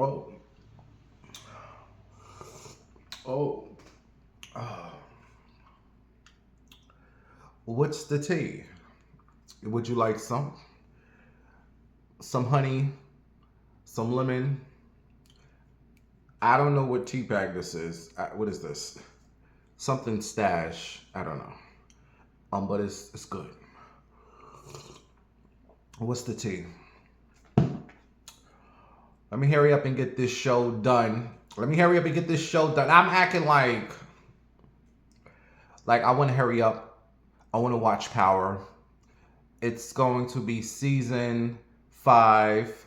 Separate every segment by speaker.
Speaker 1: Oh, oh. Uh, what's the tea? Would you like some honey, some lemon? I don't know what tea bag this is. What is this? Something stash. I don't know. But it's good. What's the tea? Let me hurry up and get this show done. Let me hurry up and get this show done. I'm acting like I want to hurry up. I want to watch Power. It's going to be season 5,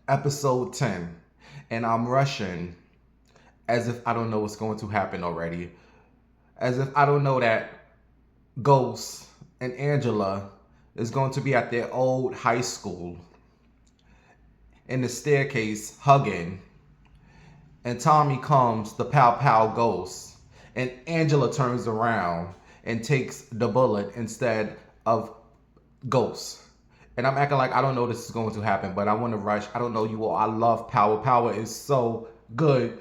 Speaker 1: episode 10. And I'm rushing as if I don't know what's going to happen already. As if I don't know that Ghost and Angela is going to be at their old high school in the staircase hugging. And Tommy comes, the pow pow ghost. And Angela turns around and takes the bullet instead of Ghost. And I'm acting like I don't know this is going to happen, but I want to rush. I don't know you all. I love Power. Power is so good.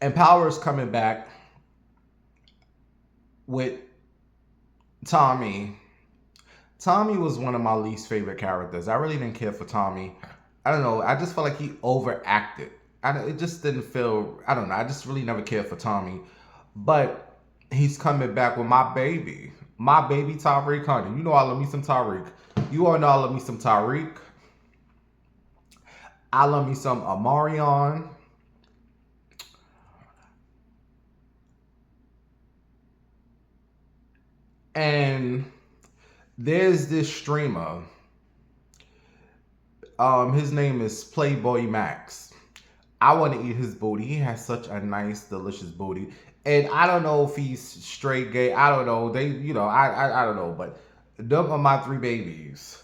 Speaker 1: And Power is coming back with Tommy. Tommy was one of my least favorite characters. I really didn't care for Tommy. I don't know. I just felt like he overacted. It just didn't feel. I don't know. I just really never cared for Tommy. But he's coming back with my baby. My baby Tariq Honey. You know I love me some Tariq. You all know I love me some Tariq. I love me some Amarion. And there's this streamer. His name is Playboy Max. I want to eat his booty. He has such a nice, delicious booty. And I don't know if he's straight gay. I don't know. I don't know. But them are my 3 babies.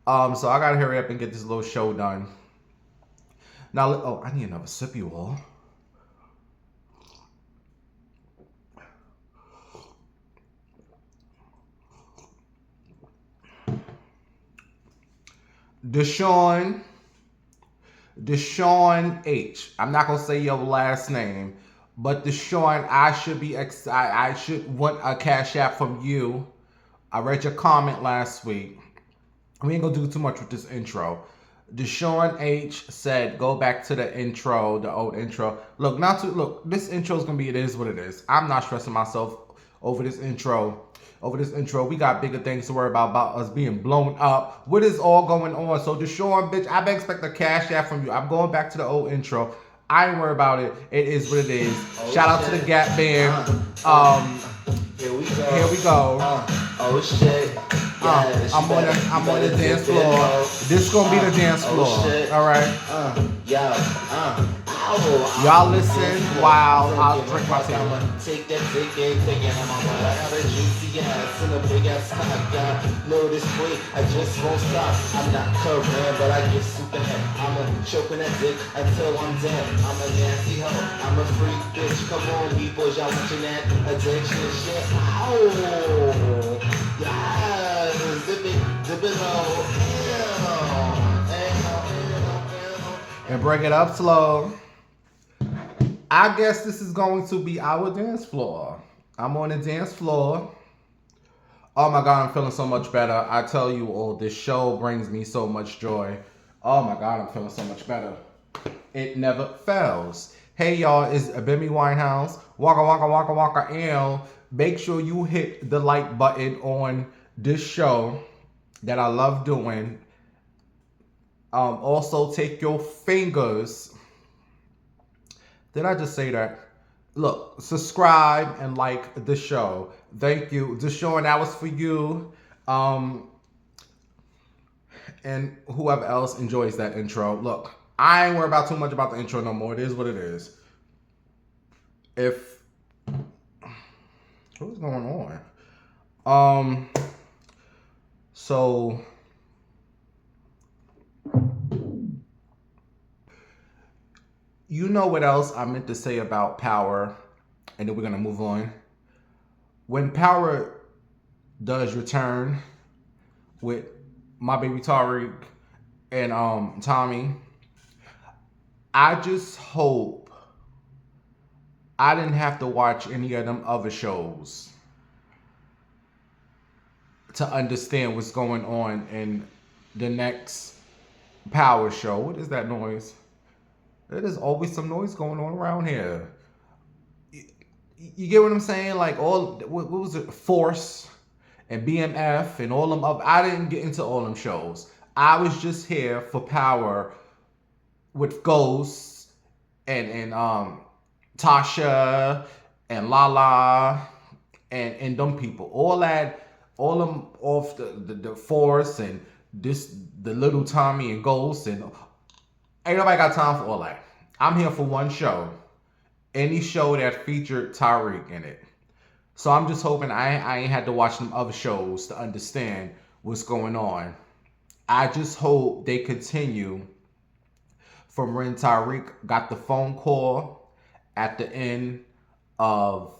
Speaker 1: So I gotta hurry up and get this little show done. Now, oh, I need another sip, you all. Deshaun H. I'm not gonna say your last name, but Deshaun, I should want a cash app from you. I read your comment last week. We ain't gonna do too much with this intro. Deshaun H said, "Go back to the intro, the old intro." Look. This intro is gonna be. It is what it is. I'm not stressing myself over this intro. We got bigger things to worry about us being blown up. What is all going on? So Deshaun, bitch, I expect a cash app from you. I'm going back to the old intro. I ain't worried about it. It is what it is. Shout out to the Gap Band.
Speaker 2: Here we go.
Speaker 1: Here we go.
Speaker 2: Oh shit.
Speaker 1: I'm on the dance floor. This gonna be the dance floor. All right. Y'all listen while I'll drink my tea.
Speaker 2: Take that ticket, taking on my butt. I got a juicy ass and a big ass cock. Got know this way, I just won't stop. I'm not Korean, but I get super head. I'm a choking that dick until I'm dead. I'm a nasty hoe. I'm a freak bitch. Come on, people, y'all watching that addiction shit. Ow. Yeah. Zip it low.
Speaker 1: And bring it up slow. I guess this is going to be our dance floor. I'm on the dance floor. Oh my God, I'm feeling so much better. I tell you all, this show brings me so much joy. Oh my God, I'm feeling so much better. It never fails. Hey y'all, it's Bimmy Winehouse. Waka waka waka waka L. Make sure you hit the like button on this show that I love doing. Also take your fingers. Did I just say that? Look, subscribe and like the show. Thank you. Deshaun, that was for you. And whoever else enjoys that intro. Look, I ain't worried about too much about the intro no more. It is what it is. What's going on? So you know what else I meant to say about Power, and then we're gonna move on. When Power does return with my baby Tariq and Tommy, I just hope I didn't have to watch any of them other shows to understand what's going on in the next Power Show. What is that noise? There's always some noise going on around here. You get what I'm saying? Like all what was it? Force and BMF and all them up. I didn't get into all them shows. I was just here for Power with Ghost and Tasha and Lala and them people. All that, all them off the Force and this the little Tommy and Ghost and ain't nobody got time for all that. I'm here for one show. Any show that featured Tyreek in it. So I'm just hoping I ain't had to watch them other shows to understand what's going on. I just hope they continue from when Tyreek got the phone call at the end of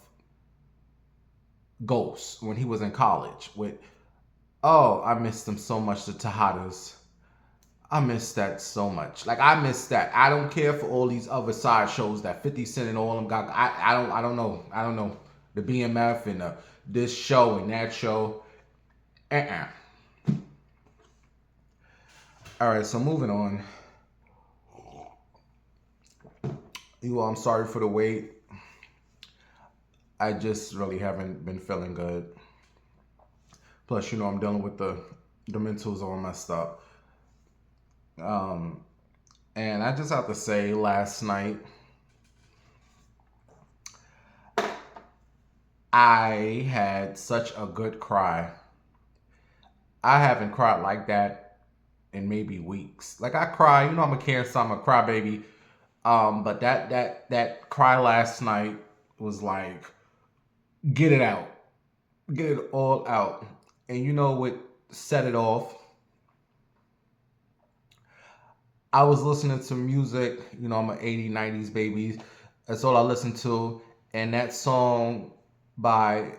Speaker 1: Ghost when he was in college with, oh, I missed them so much, the Tejadas. I miss that so much. Like I miss that. I don't care for all these other side shows that 50 Cent and all them got. I don't know. I don't know. The BMF and this show and that show. All right, so moving on. You all, I'm sorry for the wait. I just really haven't been feeling good. Plus, I'm dealing with the mentals all messed up. And I just have to say, last night, I had such a good cry. I haven't cried like that in maybe weeks. Like I cry, I'm a Cancer, I'm a crybaby. But that cry last night was like, get it out, get it all out. And you know what set it off? I was listening to music, I'm an 80s, 90s baby. That's all I listened to. And that song by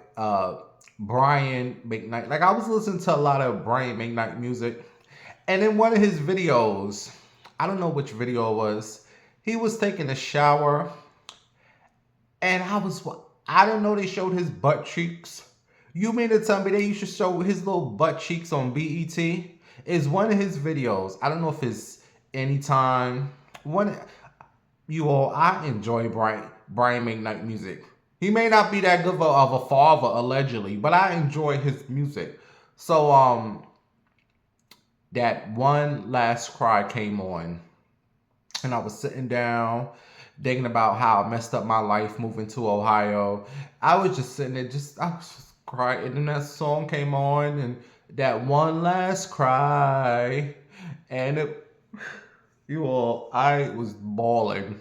Speaker 1: Brian McKnight. Like I was listening to a lot of Brian McKnight music. And in one of his videos, I don't know which video it was, he was taking a shower. And I don't know they showed his butt cheeks. You mean to tell me they used to show his little butt cheeks on BET? It's one of his videos. I don't know if it's anytime. I enjoy Brian McKnight music. He may not be that good of a father, allegedly, but I enjoy his music. So, that One Last Cry came on, and I was sitting down, thinking about how I messed up my life moving to Ohio. I was just sitting there, I was just crying, and then that song came on, and that One Last Cry, and I was bawling.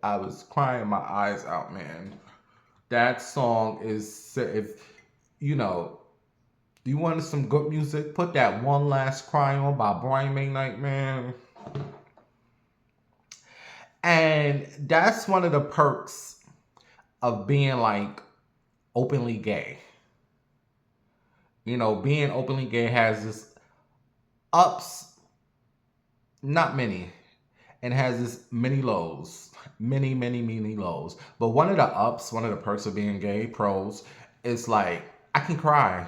Speaker 1: I was crying my eyes out, man. That song is, if you wanted some good music, put that One Last Cry on by Brian McKnight, man. And that's one of the perks of being like openly gay. Being openly gay has this ups, not many, and has this many lows, many, many, many lows. But one of the ups, one of the perks of being gay, pros, is like I can cry.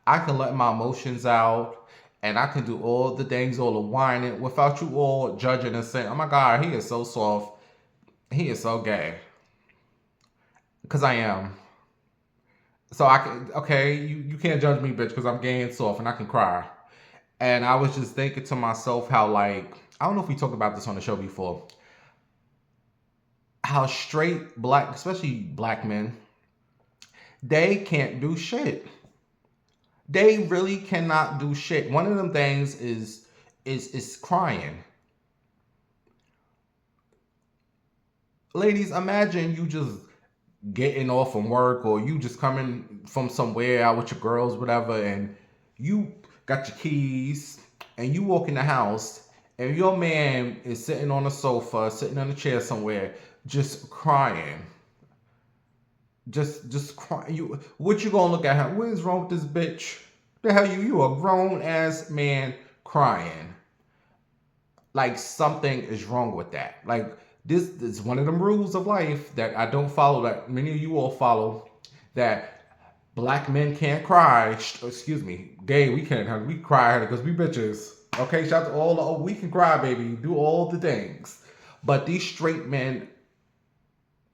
Speaker 1: I can let my emotions out, and I can do all the things, all the whining, without you all judging and saying, oh my God, he is so soft. He is so gay. Because I am. So you can't judge me, bitch, because I'm gay and soft and I can cry. And I was just thinking to myself how, like, I don't know if we talked about this on the show before, how straight black, especially black men, they can't do shit. They really cannot do shit. One of them things is crying. Ladies, imagine you just getting off from work, or you just coming from somewhere out with your girls, whatever, and you got your keys and you walk in the house and your man is sitting on a sofa, sitting on a chair somewhere, just crying. Just crying. What you gonna look at him? What is wrong with this bitch? The hell you a grown ass man crying, like something is wrong with that. Like this is one of them rules of life that I don't follow, that many of you all follow, that black men can't cry. Excuse me, gay, we can't, honey. We cry, honey, because we bitches. Okay, shout out to all the, oh, we can cry, baby. Do all the things. But these straight men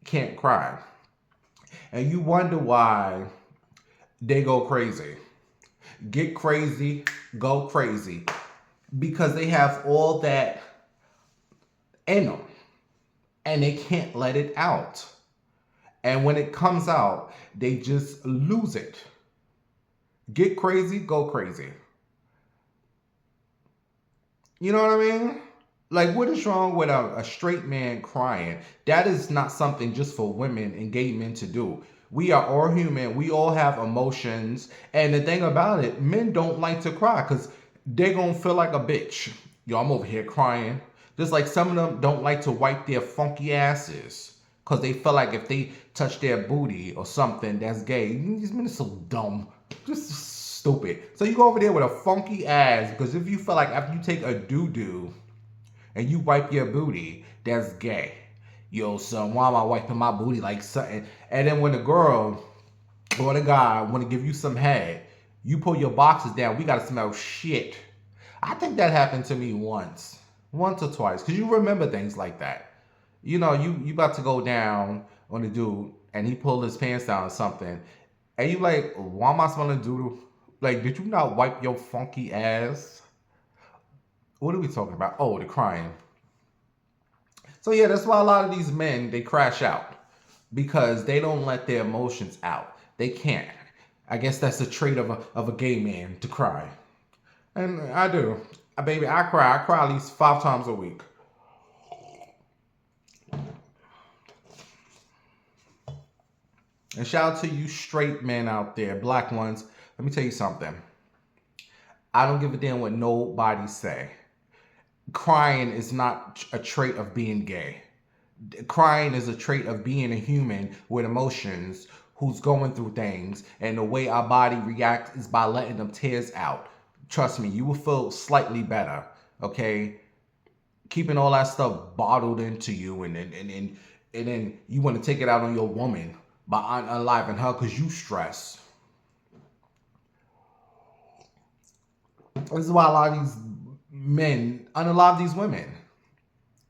Speaker 1: can't cry. And you wonder why they go crazy. Get crazy, go crazy. Because they have all that in them. And they can't let it out. And when it comes out, they just lose it. Get crazy, go crazy. You know what I mean? Like, what is wrong with a straight man crying? That is not something just for women and gay men to do. We are all human. We all have emotions. And the thing about it, men don't like to cry because they're going to feel like a bitch. Yo, I'm over here crying. Just like some of them don't like to wipe their funky asses because they feel like if they touch their booty or something, that's gay. These men are so dumb. Just stupid. So you go over there with a funky ass because if you feel like after you take a doo-doo and you wipe your booty, that's gay. Yo, son, why am I wiping my booty like something? And then when the girl or the guy want to give you some head, you pull your boxes down, we got to smell shit. I think that happened to me once or twice, because you remember things like that. You know, you about to go down on the dude, and he pulled his pants down or something, and you like, why am I smelling doo-doo? Like, did you not wipe your funky ass? What are we talking about? Oh, the crying. So yeah, that's why a lot of these men, they crash out because they don't let their emotions out. They can't. I guess that's a trait of a gay man, to cry. And I do. Baby, I cry. I cry at least 5 times a week. And shout out to you straight men out there, black ones. Let me tell you something. I don't give a damn what nobody say. Crying is not a trait of being gay. Crying is a trait of being a human with emotions who's going through things, and the way our body reacts is by letting them tears out. Trust me, you will feel slightly better, okay? Keeping all that stuff bottled into you, and then you want to take it out on your woman by unaliving her because you stress. This is why a lot of these men unalive these women.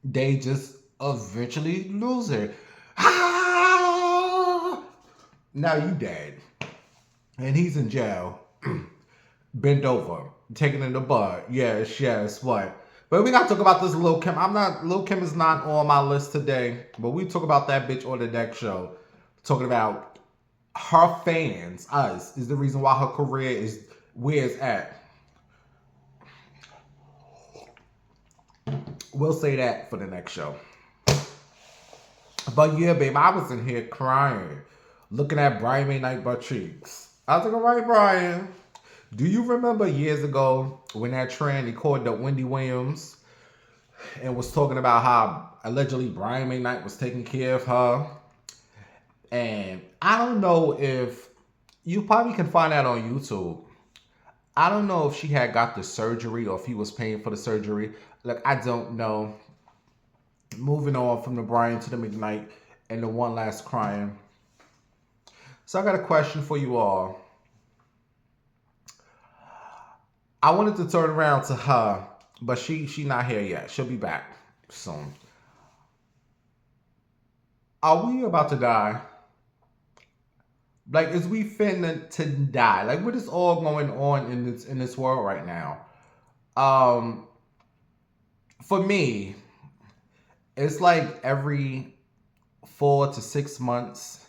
Speaker 1: They just eventually lose it. Ah! Now you dead. And he's in jail. Bent over. Taken in the butt. Yes, what? But we gotta talk about this Lil Kim. Lil Kim is not on my list today. But we talk about that bitch on the next show. Talking about her fans, us, is the reason why her career is where it's at. We'll say that for the next show. But yeah, babe, I was in here crying, looking at Brian McKnight butt cheeks. I was like, all right, Brian, do you remember years ago when that trend, he called up Wendy Williams and was talking about how allegedly Brian McKnight was taking care of her? And I don't know if, you probably can find that on YouTube. I don't know if she had got the surgery or if he was paying for the surgery. Like, I don't know. Moving on from the Brian to the McKnight and the one last crying. So I got a question for you all. I wanted to turn around to her, but she not here yet. She'll be back soon. Are we about to die? Like, is we finna to die? Like, what is all going on in this world right now? For me, it's like every 4 to 6 months,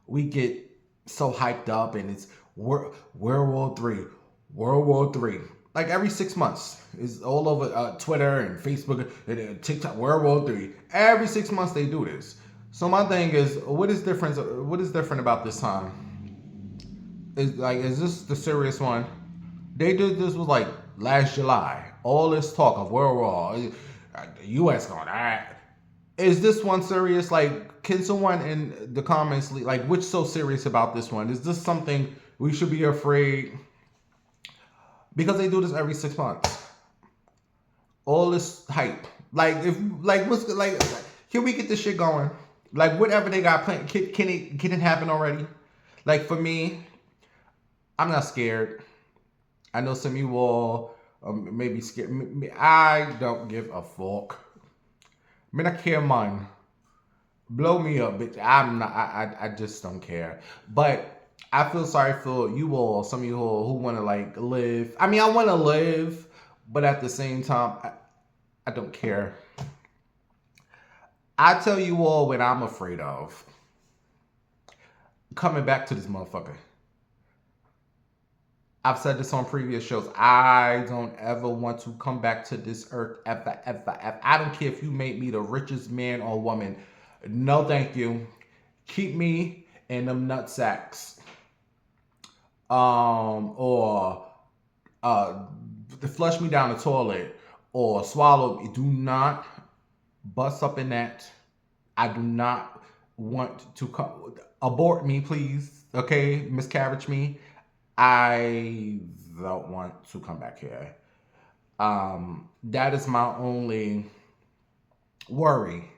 Speaker 1: we get so hyped up, and it's World War III, World War III. Like every 6 months, it's all over Twitter and Facebook and TikTok. World War III. Every 6 months they do this. So my thing is, what is different about this time? Is this the serious one? They did this was like last July. All this talk of World War, the U.S. going, is this one serious? Like, can someone in the comments, like, which so serious about this one? Is this something we should be afraid? because they do this every 6 months. All this hype. Like if like what's like can we get this shit going? Like whatever they got planned, can it happen already? Like for me, I'm not scared. I know some of you all may be scared. I don't give a fuck. I mean, I care, man. Blow me up, bitch. I'm not. I just don't care. But I feel sorry for you all. Some of you all who want to like live. I mean, I want to live, but at the same time, I don't care. I tell you all what I'm afraid of. Coming back to this motherfucker. I've said this on previous shows. I don't ever want to come back to this earth ever, ever, ever. I don't care if you made me the richest man or woman. No, thank you. Keep me in them nut sacks. Or flush me down the toilet or swallow me. Do not bust up in that. I do not want to abort me, please. Okay, miscarriage me. I don't want to come back here. That is my only worry.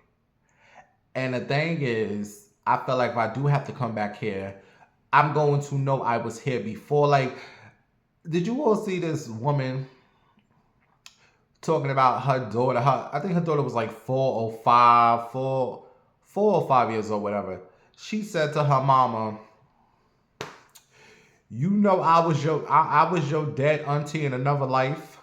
Speaker 1: And the thing is, I feel like if I do have to come back here, I'm going to know I was here before. Like, did you all see this woman talking about her daughter? I think her daughter was like 4 or 5 years old, whatever. She said to her mama, "You know I was your dead auntie in another life."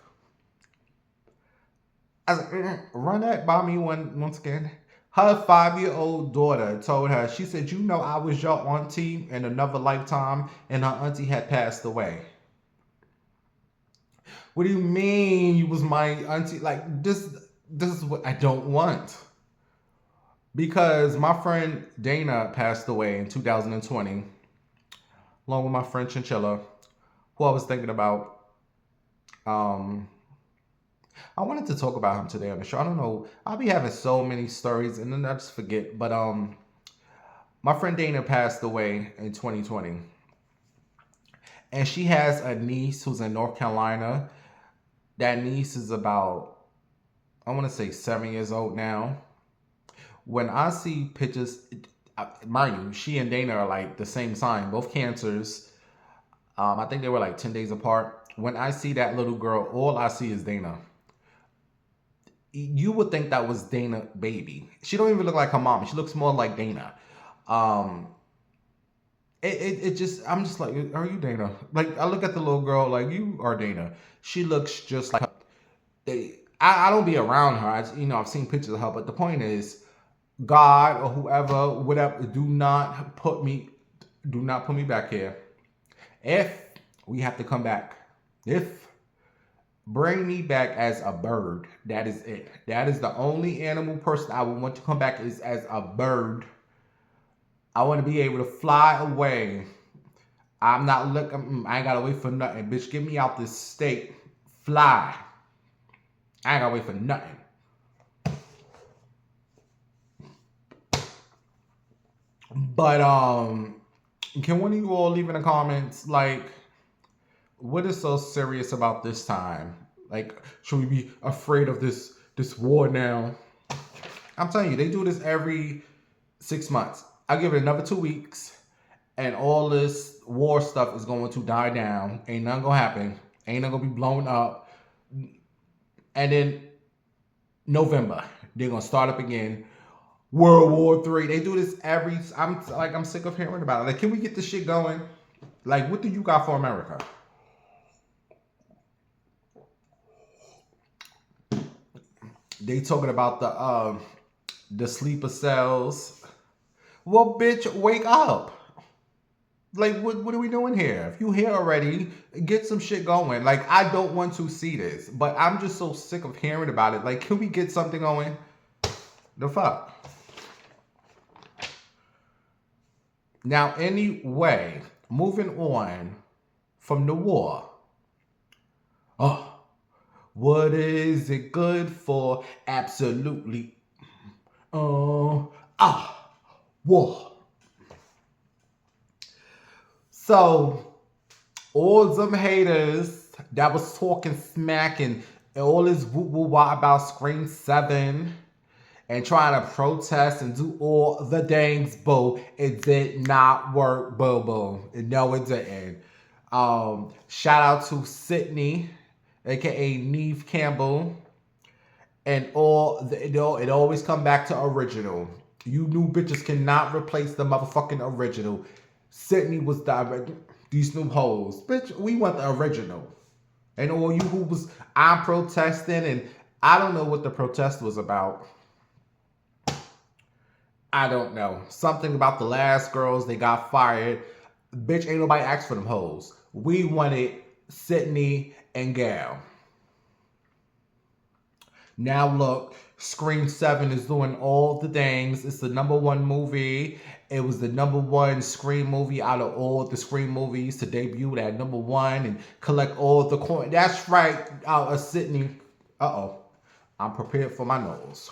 Speaker 1: I was like, run that by me once again. Her 5-year-old daughter told her, she said, "You know I was your auntie in another lifetime," and her auntie had passed away. What do you mean you was my auntie? Like this is what I don't want. Because my friend Dana passed away in 2020, along with my friend Chinchilla, who I was thinking about. I wanted to talk about him today on the show. I don't know. I'll be having so many stories and then I just forget. But my friend Dana passed away in 2020. And she has a niece who's in North Carolina. That niece is about, I want to say 7 years old now. When I see pictures, mind you, she and Dana are like the same sign, both cancers. I think they were like 10 days apart. When I see that little girl, all I see is Dana. You would think that was Dana baby. She don't even look like her mom. She looks more like Dana. It just, I'm just like, are you Dana? Like I look at the little girl, like you are Dana. She looks just like her. I don't be around her. I've seen pictures of her, but the point is, God or whoever, whatever, do not put me back here. If we have to come back, bring me back as a bird. That is it. That is the only animal person I would want to come back is as a bird. I want to be able to fly away. I'm not looking. I ain't gotta wait for nothing, bitch. Get me out this state. Fly. I ain't gotta wait for nothing. But can one of you all leave in the comments like what is so serious about this time? Like, should we be afraid of this war now? I'm telling you, they do this every 6 months. I'll give it another 2 weeks, and all this war stuff is going to die down. Ain't nothing gonna happen. Ain't nothing gonna be blown up. And then November, they're gonna start up again. World War III. They do this every. I'm sick of hearing about it. Like, can we get this shit going? Like, what do you got for America? They talking about the sleeper cells. Well, bitch, wake up. Like, what are we doing here? If you here already, get some shit going. Like, I don't want to see this, but I'm just so sick of hearing about it. Like, can we get something going? The fuck? Now, anyway, moving on from the war. Oh, what is it good for? Absolutely. War. So, all them haters that was talking smack and all this woo woo wah about Scream 7 and trying to protest and do all the things, boo. It did not work, boo boo. No, it didn't. Shout out to Sydney, aka Neve Campbell, and it always come back to original. You new bitches cannot replace the motherfucking original. Sydney was these new hoes. Bitch, we want the original. And all you who was, I'm protesting, and I don't know what the protest was about. I don't know. Something about the last girls, they got fired. Bitch, ain't nobody asked for them hoes. We wanted Sydney and Gal. Now look, Scream 7 is doing all the things. It's the #1 movie. It was the #1 Scream movie out of all the Scream movies to debut at #1 and collect all the coins. That's right, Sydney. Uh-oh. I'm prepared for my nose.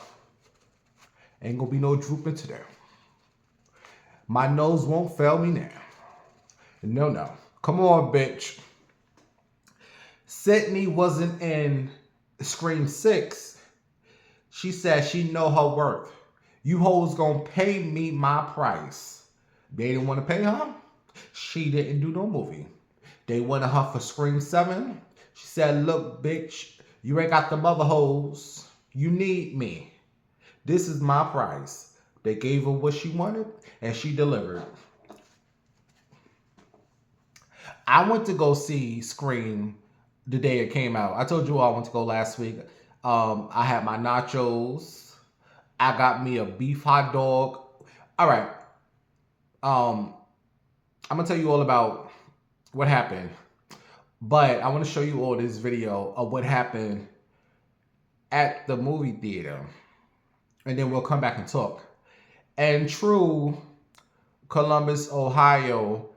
Speaker 1: Ain't gonna be no drooping today. My nose won't fail me now. No. Come on, bitch. Sydney wasn't in Scream 6. She said she know her worth. You hoes gonna pay me my price. They didn't want to pay her. She didn't do no movie. They wanted her for Scream 7. She said, look, bitch, you ain't got the mother hoes. You need me. This is my price. They gave her what she wanted, and she delivered. I went to go see Scream the day it came out. I told you all I went to go last week. I had my nachos. I got me a beef hot dog. All right. I'm going to tell you all about what happened. But I want to show you all this video of what happened at the movie theater. And then we'll come back and talk. And true Columbus, Ohio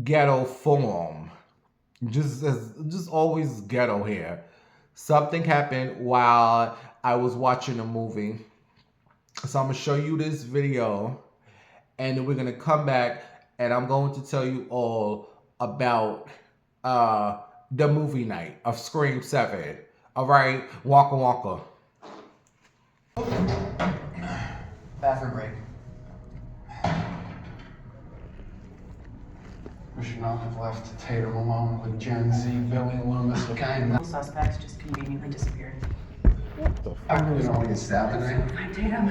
Speaker 1: ghetto form. Just always ghetto here. Something happened while I was watching a movie. So I'm going to show you this video. And then we're going to come back and I'm going to tell you all about the movie night of Scream 7. All right? Wonka Wonka.
Speaker 3: Bathroom break. We should not have left Tatum alone with Gen Z, Billy Loomis, the kind of
Speaker 4: Suspects just conveniently disappeared.
Speaker 1: What the fuck?
Speaker 3: you know, we get stabbed tonight.
Speaker 4: Hi, Tatum.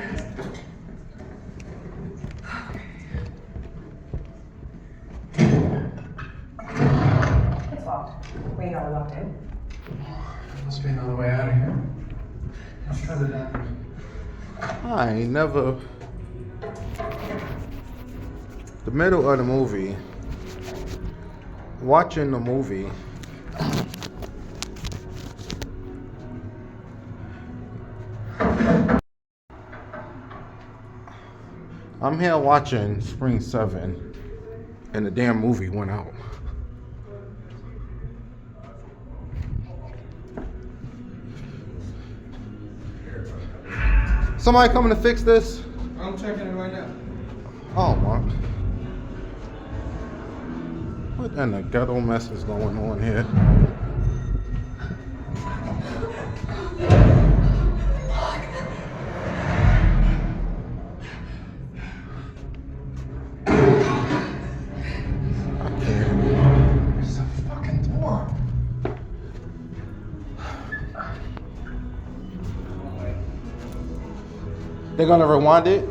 Speaker 4: It's locked. We got it locked in.
Speaker 3: Must be another way out of here. Let's try the dining.
Speaker 1: I ain't never. The middle of the movie. Watching the movie. I'm here watching Scream 7 and the damn movie went out. Somebody coming to fix this?
Speaker 3: I'm checking it right now.
Speaker 1: Oh my. What in the ghetto mess is going on here?
Speaker 3: There's a fucking door.
Speaker 1: They're gonna rewind it?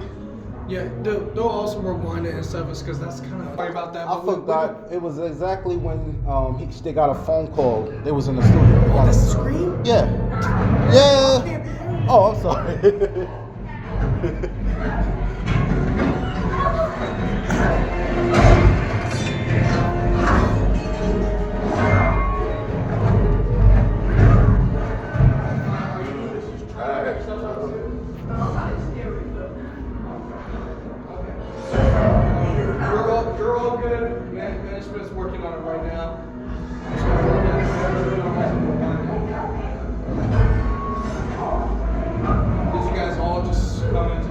Speaker 5: Yeah, they'll also rewind it and stuff, because that's kind of sorry about that.
Speaker 1: I
Speaker 5: But we-
Speaker 1: forgot. It was exactly when they got a phone call. They was in the studio. They got
Speaker 5: The
Speaker 1: a-
Speaker 5: Scream?
Speaker 1: Yeah. Yeah. Oh, I'm sorry.
Speaker 5: You're all good. Management's working on it right now. Did you guys all just come in?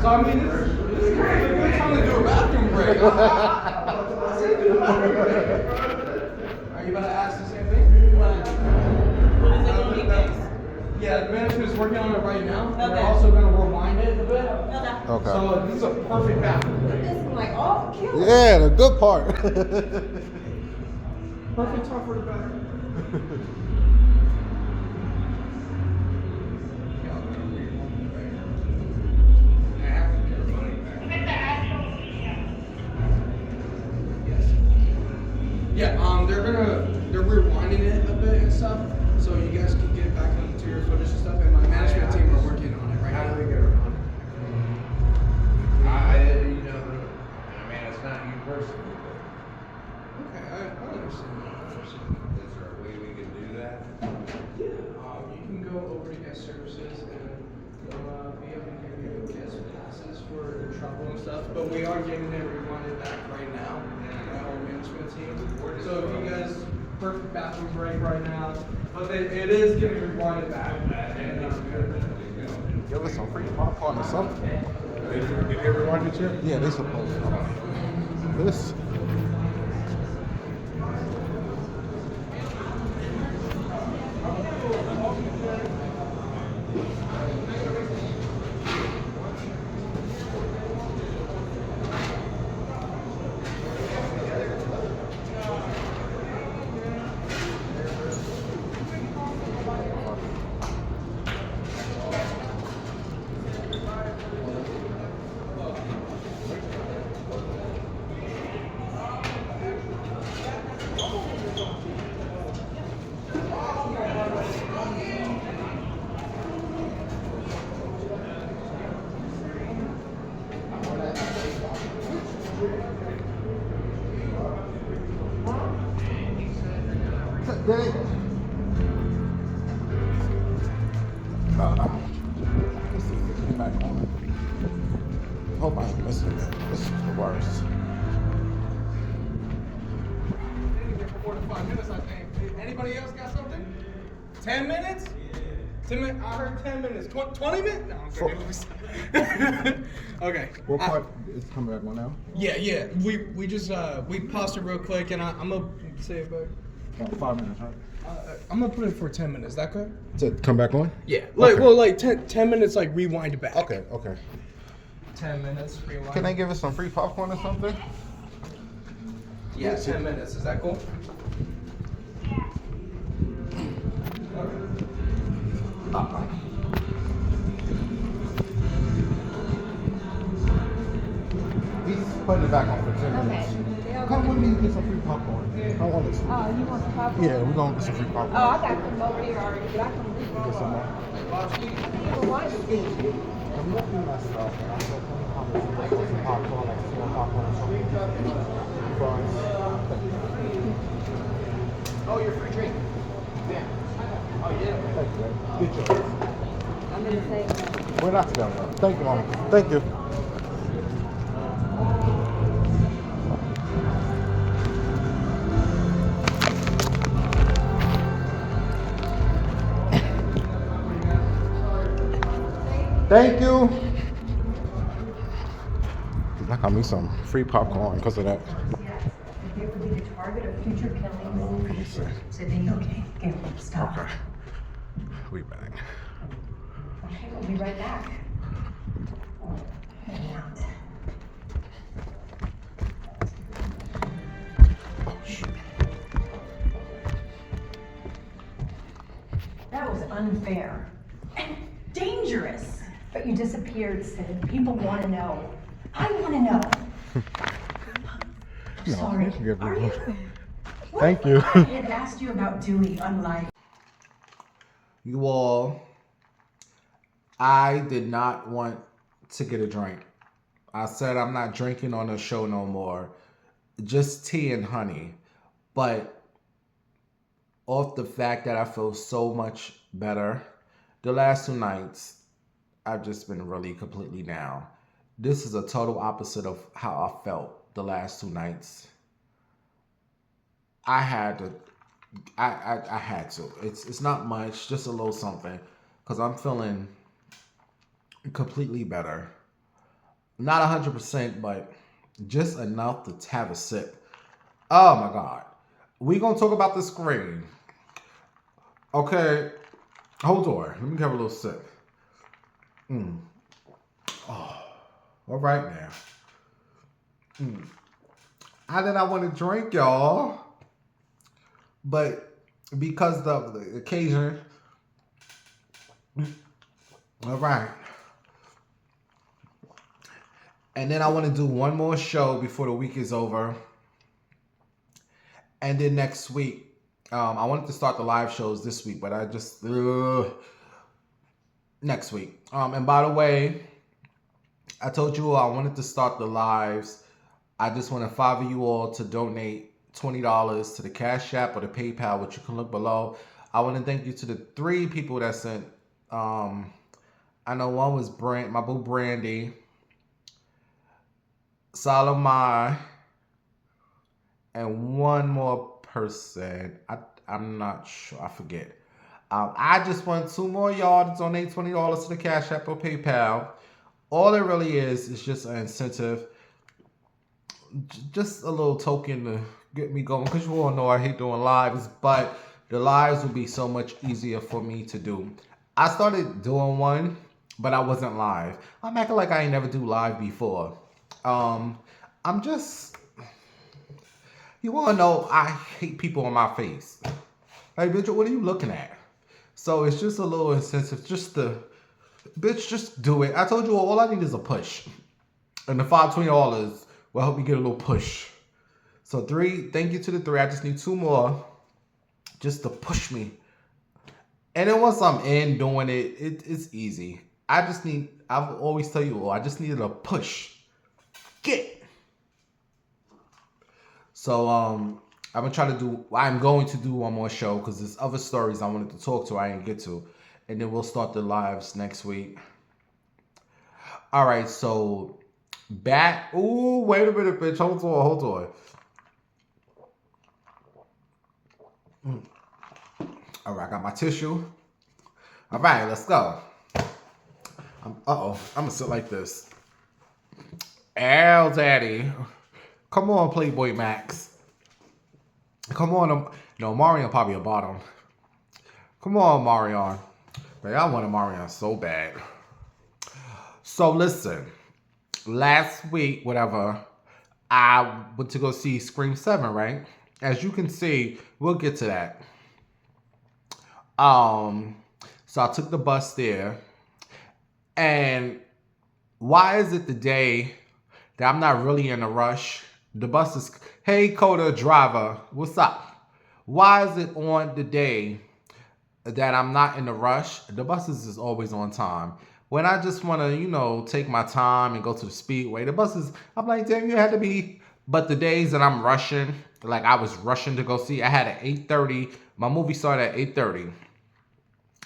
Speaker 5: So I mean, this is a good time to do a bathroom break. Are you about to ask the same thing?
Speaker 6: What is it going to be fixed?
Speaker 5: Yeah, the management is working on it right now. And
Speaker 6: Okay.
Speaker 5: they're also going to rewind it a bit.
Speaker 6: Okay.
Speaker 1: Okay.
Speaker 5: So this is a perfect bathroom break.
Speaker 4: This is like all cute.
Speaker 1: Yeah, the good part.
Speaker 5: Perfect time for the bathroom. Yeah, they're rewinding it a bit and stuff, so you guys can get back into your footage and stuff. And my management team are working on it right
Speaker 7: How
Speaker 5: now.
Speaker 7: do we get around it? I didn't, you know, I mean, it's not you personally, but
Speaker 5: Okay, I understand.
Speaker 7: is there a way we can do that?
Speaker 5: Yeah, you can go over to guest services and they'll be able to give you guest passes for travel and stuff. But we are getting it rewinded back right now. Our management team. So if you guys perfect bathroom break right now, but it is getting rewinded back. And,
Speaker 1: Give us some free popcorn or something.
Speaker 7: Did everyone get you?
Speaker 1: Yeah, they supposed to. This. Hope I ain't missing it. This is the worst.
Speaker 5: 4 to 5 minutes, I think. Anybody else got something? 10 minutes? 10 minutes? I heard 10 minutes. 20 minutes? No, I'm kidding. Okay.
Speaker 1: What part is coming back on now?
Speaker 5: Yeah. We just we paused it real quick, and I'm gonna say it back.
Speaker 1: 5 minutes, right?
Speaker 5: I'm gonna put it for 10 minutes. Is that good?
Speaker 1: To come back on?
Speaker 5: Yeah. Like
Speaker 1: Okay.
Speaker 5: well, like 10 minutes, like rewind it back.
Speaker 1: Okay.
Speaker 5: 10 minutes rewind.
Speaker 1: Can they give us some free popcorn or something?
Speaker 5: Yeah, 10 minutes. Is that cool?
Speaker 1: He's putting it back on for 10 minutes.
Speaker 4: Okay.
Speaker 1: Come with me and get some free popcorn. I want this.
Speaker 4: Oh, you want the popcorn?
Speaker 1: Yeah, we're gonna get some free popcorn.
Speaker 4: Oh, I got some over here already, but I can leave
Speaker 1: Get some more.
Speaker 4: one.
Speaker 1: I'm looking myself. I'm looking how much I want some popcorn, like some more popcorn or something. Fries.
Speaker 5: Oh, your free drink. Yeah. Oh yeah.
Speaker 1: Thank you. Get yours.
Speaker 4: I'm gonna say that.
Speaker 1: We're not together. Thank you, Mama. Thank you. Thank you. I got me some free popcorn because of that.
Speaker 4: They would be the target of future killings.
Speaker 1: Let me see.
Speaker 4: Sydney, okay, stop.
Speaker 1: Okay. We back.
Speaker 4: Okay, we'll be right back. Hang out.
Speaker 1: Oh, shoot.
Speaker 4: That was unfair and dangerous. But you disappeared, Sid. People want to know. I want to know.
Speaker 1: No,
Speaker 4: Sorry.
Speaker 1: you can get
Speaker 4: Are
Speaker 1: me
Speaker 4: you?
Speaker 1: one.
Speaker 4: What
Speaker 1: Thank
Speaker 4: if
Speaker 1: you.
Speaker 4: I had asked you about Dewey, unlike.
Speaker 1: You all, I did not want to get a drink. I said I'm not drinking on the show no more. Just tea and honey. But off the fact that I feel so much better, the last 2 nights, I've just been really completely down. This is a total opposite of how I felt the last 2 nights. I had to. I had to. It's not much, just a little something, because I'm feeling completely better. Not 100%, but just enough to have a sip. Oh my God. We gonna talk about the screen. Okay, hold on. Let me have a little sip. Oh, all right now. I did not want to drink, y'all, but because of the occasion. All right. And then I want to do one more show before the week is over. And then next week, I wanted to start the live shows this week, but I just next week. And by the way, I told you I wanted to start the lives. I just want 5 of you all to donate $20 to the Cash App or the PayPal, which you can look below. I want to thank you to the 3 people that sent. I know one was my boo Brandy, Salomai, and one more person. I'm not sure. I forget. I just want 2 more y'all to donate $20 to the Cash App or PayPal. All it really is just an incentive, just a little token to get me going. Because you all know I hate doing lives, but the lives will be so much easier for me to do. I started doing one, but I wasn't live. I'm acting like I ain't never do live before. I'm just, you wanna know, I hate people on my face. Like, bitch, what are you looking at? So it's just a little incentive, just to, bitch, just do it. I told you all I need is a push. And the $520 will help me get a little push. So 3, thank you to the 3. I just need 2 more just to push me. And then once I'm in doing it, it's easy. I've always tell you all, I just needed a push. Get. So I'm going to do one more show because there's other stories I wanted to talk to I didn't get to. And then we'll start the lives next week. All right, so back. Ooh, wait a minute, bitch. Hold on. All right, I got my tissue. All right, let's go. I'm gonna sit like this. Al Daddy. Come on, Playboy Max. Come on. No, Marion probably a bottom. Come on, Marion. Man, I wanted Marion so bad. So listen, last week, I went to go see Scream 7, right? As you can see, we'll get to that. So I took the bus there. And why is it the day that I'm not really in a rush? The bus is, hey, Coda driver, what's up? Why is it on the day that I'm not in a rush? The buses is always on time. When I just want to, take my time and go to the speedway, the buses, I'm like, damn, you had to be. But the days that I'm rushing, like I was rushing to go see, I had at 8:30. My movie started at 8:30.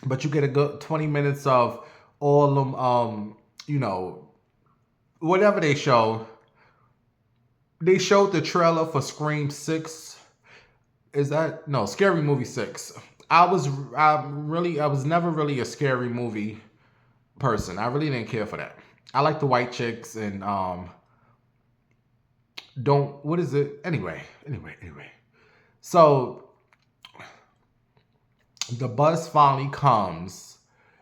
Speaker 1: But you get a good 20 minutes of all them, whatever they show. They showed the trailer for Scream 6. Scary Movie 6. I was never really a scary movie person. I really didn't care for that. I like the white chicks and what is it? Anyway. So the bus finally comes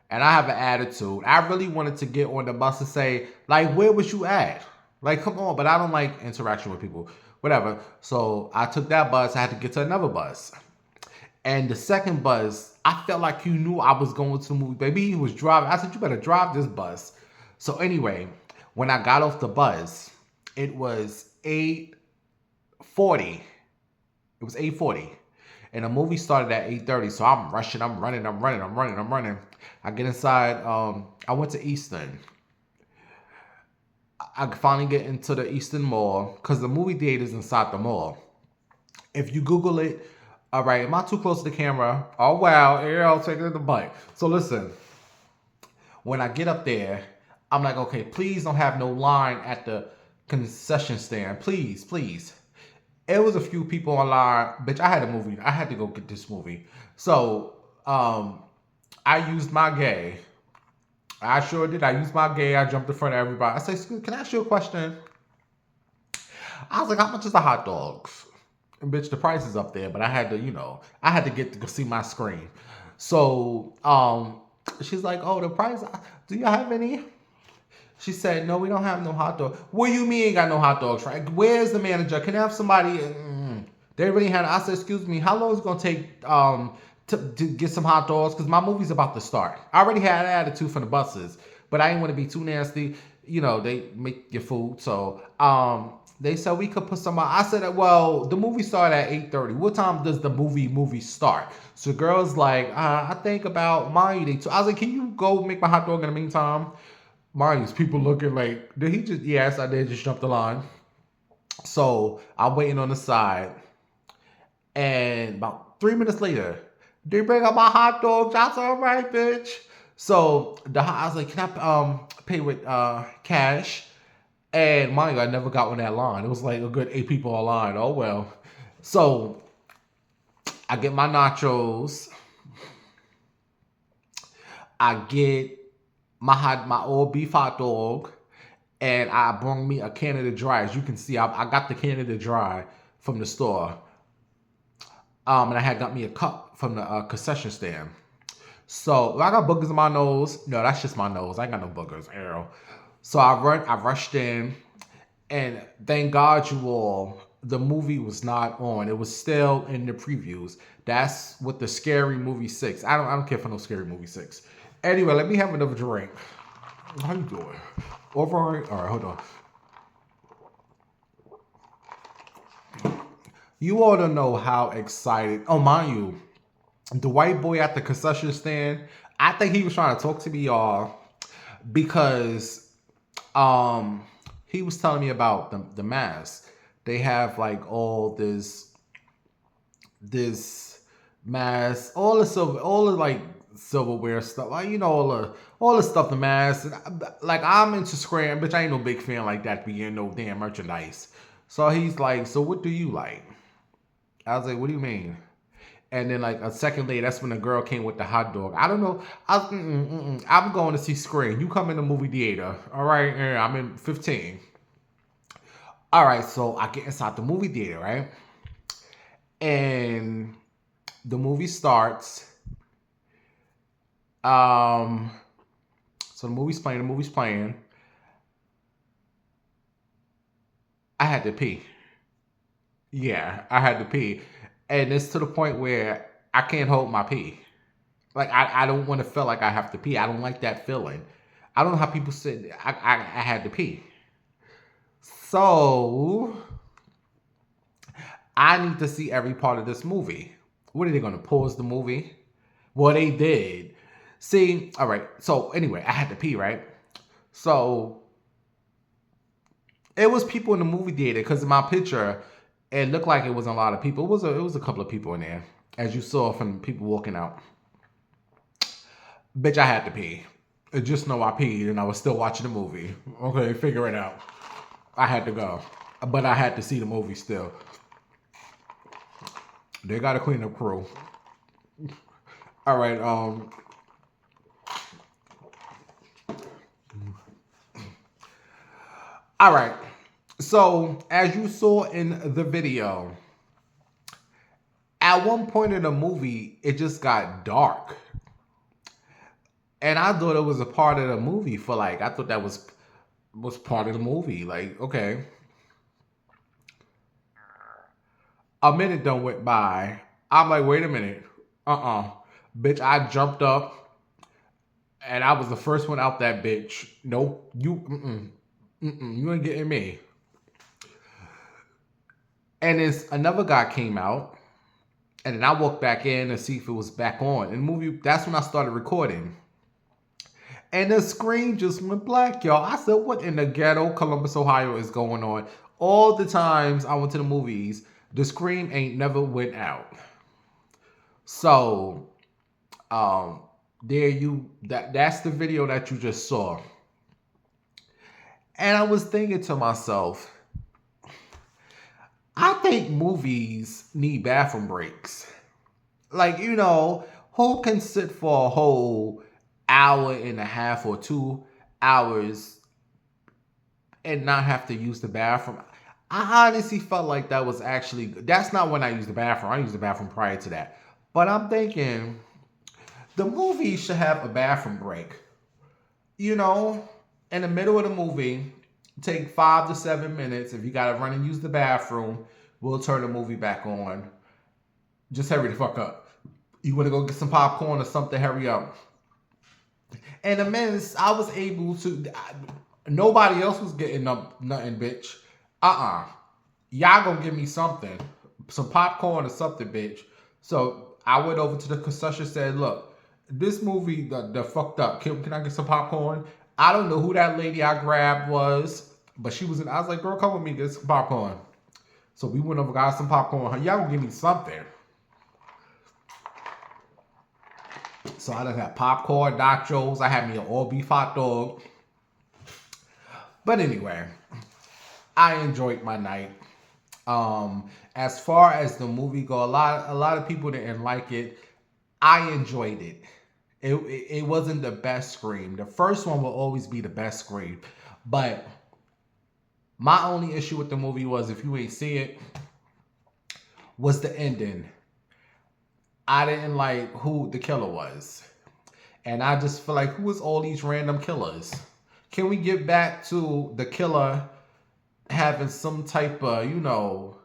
Speaker 1: and I have an attitude. I really wanted to get on the bus and say, like, where was you at? Like, come on, but I don't like interaction with people. Whatever. So I took that bus. I had to get to another bus. And the second bus, I felt like you knew I was going to the movie. Baby, he was driving. I said, you better drive this bus. So anyway, when I got off the bus, it was 8:40. It was 8:40. And the movie started at 8:30. So I'm rushing. I'm running. I get inside. I went to Easton. I finally get into the Easton Mall because the movie theater is inside the mall. If you Google it, all right, am I too close to the camera? Oh, wow, yeah, I'll take it in the butt. So listen, when I get up there, I'm like, okay, please don't have no line at the concession stand. Please. It was a few people online. Bitch, I had a movie. I had to go get this movie. So I used my gay. I sure did. I used my gay. I jumped in front of everybody. I said, "Excuse, can I ask you a question?" I was like, "How much is a hot dog?" And bitch, the price is up there, but I had to, I had to get to go see my screen. So, she's like, "Oh, the price. Do you have any?" She said, "No, we don't have no hot dog." What do you mean ain't got no hot dogs, right? Where's the manager? Can I have somebody? They really had. I said, "Excuse me, how long is it gonna take to get some hot dogs? Because my movie's about to start." I already had an attitude from the buses, but I didn't want to be too nasty. They make your food, so they said we could put some. I said, "Well, the movie started at 8:30. What time does the movie start?" So the girl's like, "I think about mind you." I was like, "Can you go make my hot dog in the meantime?" Mind these people looking like, did he just? Yes, I did just jump the line. So I'm waiting on the side, and about 3 minutes later, they bring up my hot dogs. I said, "All right, bitch." So I was like, "Can I pay with cash?" And mind you, I never got on that line. It was like a good 8 people online. Oh well. So I get my nachos. I get my all beef hot dog, and I brought me a Canada Dry. As you can see, I got the Canada Dry from the store. And I had got me a cup from the concession stand. So I got boogers in my nose. No, that's just my nose. I ain't got no boogers. Arrow. So I rushed in, and thank God you all, the movie was not on. It was still in the previews. That's what the Scary Movie 6. I don't care for no Scary Movie 6. Anyway, let me have another drink. How you doing? All right, hold on. You all don't know how excited. Oh, mind you, the white boy at the concession stand, I think he was trying to talk to me, y'all, because he was telling me about the mask. They have like all this mask, all the like silverware stuff, like all the stuff, the mask. Like I'm into Scram, bitch. I ain't no big fan like that being no damn merchandise. So he's like, "So what do you like?" I was like, "What do you mean?" And then like a second later, that's when the girl came with the hot dog. I don't know. I'm going to see Scream. You come in the movie theater, all right? Yeah, I'm in 15. All right, so I get inside the movie theater, right? And the movie starts. So the movie's playing. I had to pee. Yeah, I had to pee. And it's to the point where I can't hold my pee. Like I don't want to feel like I have to pee. I don't like that feeling. I don't know how people said I had to pee. So I need to see every part of this movie. What are they gonna pause the movie? Well, they did. See, all right. So anyway, I had to pee, right? So it was people in the movie theater because in my picture, it looked like it wasn't a lot of people. It was a couple of people in there, as you saw from people walking out. Bitch, I had to pee. Just know I peed and I was still watching the movie. Okay, figure it out. I had to go. But I had to see the movie still. They got a cleanup crew. All right, all right. So, as you saw in the video, at one point in the movie, it just got dark. And I thought it was a part of the movie I thought that was part of the movie. Like, okay. A minute done went by. I'm like, wait a minute. Bitch, I jumped up and I was the first one out that bitch. Nope. You ain't getting me. And then another guy came out. And then I walked back in to see if it was back on. And movie, that's when I started recording. And the screen just went black, y'all. I said, what in the ghetto, Columbus, Ohio is going on? All the times I went to the movies, the screen ain't never went out. So, that's the video that you just saw. And I was thinking to myself, I think movies need bathroom breaks. Like, who can sit for a whole hour and a half or 2 hours and not have to use the bathroom. I honestly felt like that was actually, that's not when I used the bathroom. I used the bathroom prior to that. But I'm thinking the movie should have a bathroom break. You know, in the middle of the movie, take 5 to 7 minutes. If you gotta run and use the bathroom, we'll turn the movie back on. Just hurry the fuck up. You wanna go get some popcorn or something, hurry up. And the minutes I was able to, nobody else was getting up nothing, bitch. Y'all gonna give me something, some popcorn or something, bitch. So I went over to the concession, said, look, this movie, the fucked up. Can I get some popcorn? I don't know who that lady I grabbed was, but she was in, I was like, girl, come with me, get some popcorn. So we went over, got some popcorn. Y'all gonna give me something. So I done had popcorn, nachos. I had me an all beef hot dog. But anyway, I enjoyed my night. As far as the movie go, a lot of people didn't like it. I enjoyed it. It wasn't the best Scream. The first one will always be the best Scream. But my only issue with the movie was, if you ain't see it, was the ending. I didn't like who the killer was. And I just feel like, who is all these random killers? Can we get back to the killer having some type of,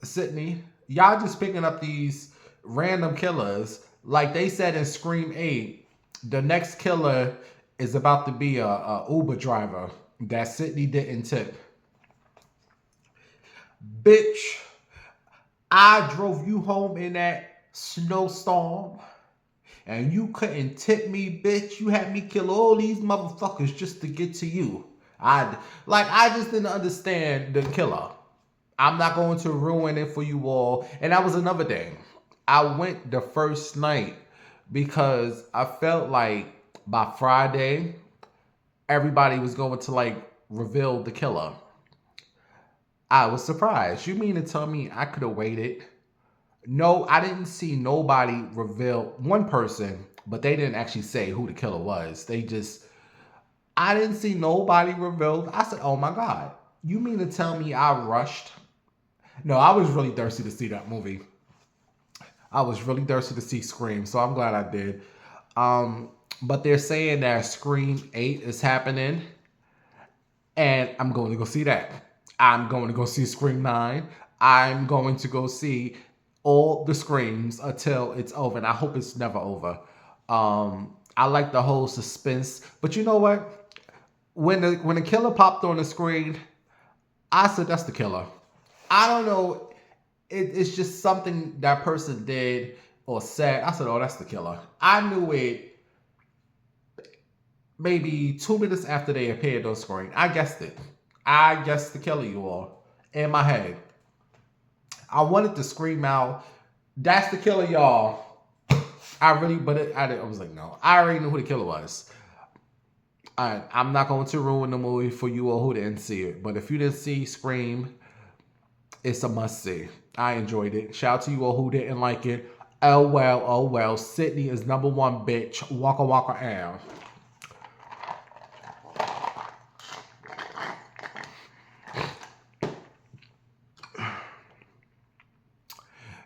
Speaker 1: Sydney? Y'all just picking up these random killers. Like they said in Scream 8, the next killer is about to be a Uber driver that Sydney didn't tip. Bitch, I drove you home in that snowstorm and you couldn't tip me, bitch. You had me kill all these motherfuckers just to get to you. I just didn't understand the killer. I'm not going to ruin it for you all. And that was another thing. I went the first night because I felt like by Friday, everybody was going to reveal the killer. I was surprised. You mean to tell me I could have waited? No, I didn't see nobody reveal. One person, but they didn't actually say who the killer was. I didn't see nobody revealed. I said, oh my God. You mean to tell me I rushed? No, I was really thirsty to see that movie. I was really thirsty to see Scream, so I'm glad I did. But they're saying that Scream 8 is happening, and I'm going to go see that. I'm going to go see Scream 9. I'm going to go see all the Screams until it's over, and I hope it's never over. I like the whole suspense, but you know what? When the killer popped on the screen, I said, that's the killer. I don't know. It's just something that person did or said. I said, oh, that's the killer. I knew it maybe 2 minutes after they appeared on screen. I guessed it. I guessed the killer, you all, in my head. I wanted to scream out, that's the killer, y'all. I was like, no. I already knew who the killer was. I'm not going to ruin the movie for you all who didn't see it. But if you didn't see Scream, it's a must-see. I enjoyed it. Shout out to you all who didn't like it. Oh well. Sydney is number one, bitch. Waka waka am.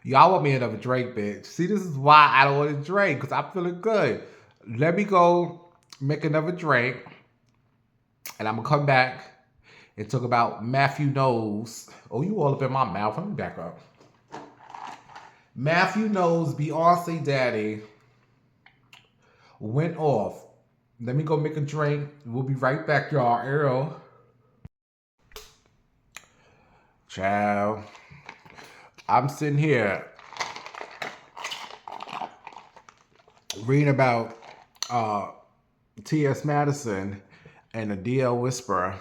Speaker 1: Y'all want me another drink, bitch. See, this is why I don't want to drink, because I'm feeling good. Let me go make another drink, and I'm going to come back and talk about Matthew Knows. Oh, you all up in my mouth. Let me back up. Matthew Knows Beyonce daddy went off. Let me go make a drink. We'll be right back, y'all. Arrow. Ciao. I'm sitting here reading about T.S. Madison and the D.L. Whisperer.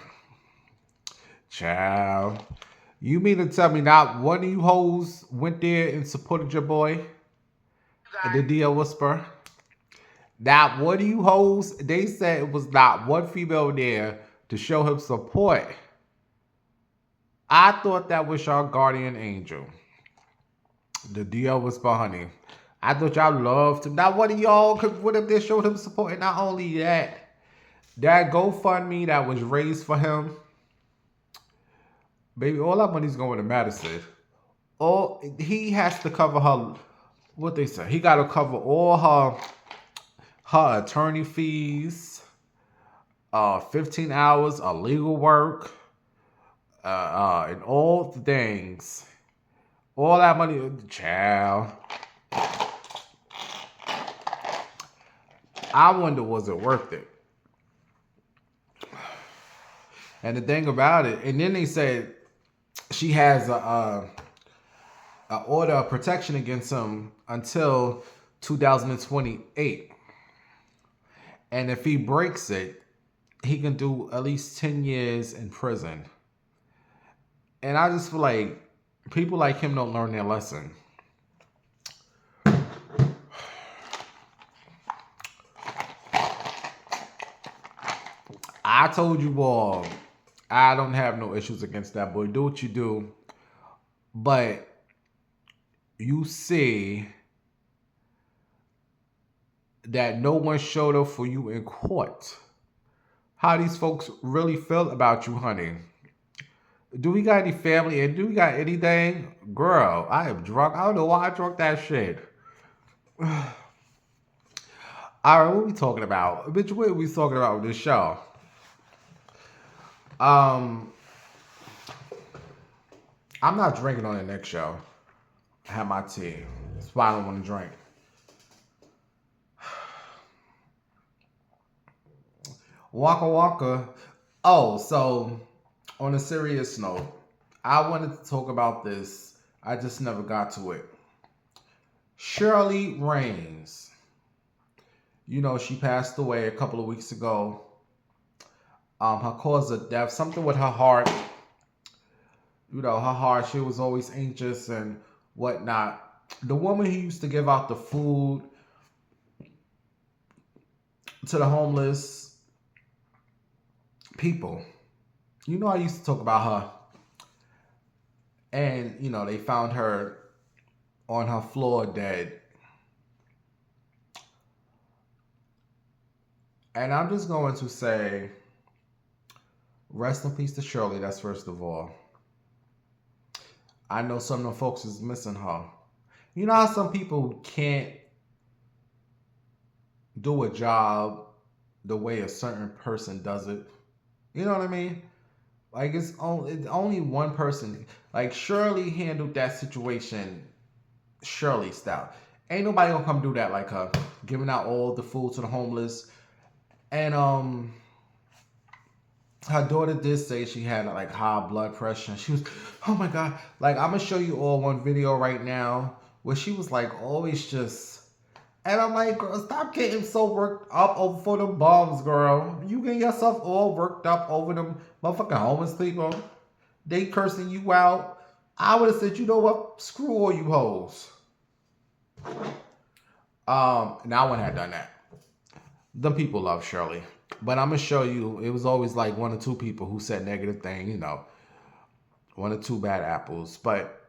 Speaker 1: Child. You mean to tell me not one of you hoes went there and supported your boy? The D.L. Whisperer? Not one of you hoes, they said it was not one female there to show him support. I thought that was your guardian angel. The D.L. Whisperer, honey. I thought y'all loved him. Not one of y'all could would have showed him support. And not only that, that GoFundMe that was raised for him, baby, all that money's going to Madison. All he has to cover her. What they say? He got to cover all her attorney fees, 15 hours of legal work, and all the things. All that money, child. I wonder, was it worth it? And the thing about it, and then they said she has a order of protection against him until 2028. And if he breaks it, he can do at least 10 years in prison. And I just feel like people like him don't learn their lesson. I told you all, I don't have no issues against that boy. Do what you do. But you see that no one showed up for you in court. How these folks really feel about you, honey. Do we got any family and do we got anything? Girl, I am drunk. I don't know why I drunk that shit. All right, what are we talking about? Bitch, what are we talking about with this show? I'm not drinking on the next show. I have my tea. That's why I don't want to drink. Waka Waka. Oh, so on a serious note, I wanted to talk about this. I just never got to it. Shirley Reigns. You know, she passed away a couple of weeks ago. Her cause of death, something with her heart. You know, her heart, she was always anxious and whatnot. The woman who used to give out the food to the homeless people. You know, I used to talk about her. And, you know, they found her on her floor dead. And I'm just going to say, rest in peace to Shirley, that's first of all. I know some of the folks is missing her. You know how some people can't do a job the way a certain person does it? You know what I mean? Like, it's only one person. Like, Shirley handled that situation Shirley style. Ain't nobody gonna come do that like her. Giving out all the food to the homeless. And, her daughter did say she had like high blood pressure. And she was, oh my God. Like, I'm gonna show you all one video right now where she was like always just, and I'm like, girl, stop getting so worked up over for them bombs, girl. You getting yourself all worked up over them motherfucking homeless people. They cursing you out. I would have said, you know what? Screw all you hoes. Now I wouldn't have done that. Them people love Shirley. But I'm going to show you, it was always like one or two people who said negative thing, you know. One or two bad apples. But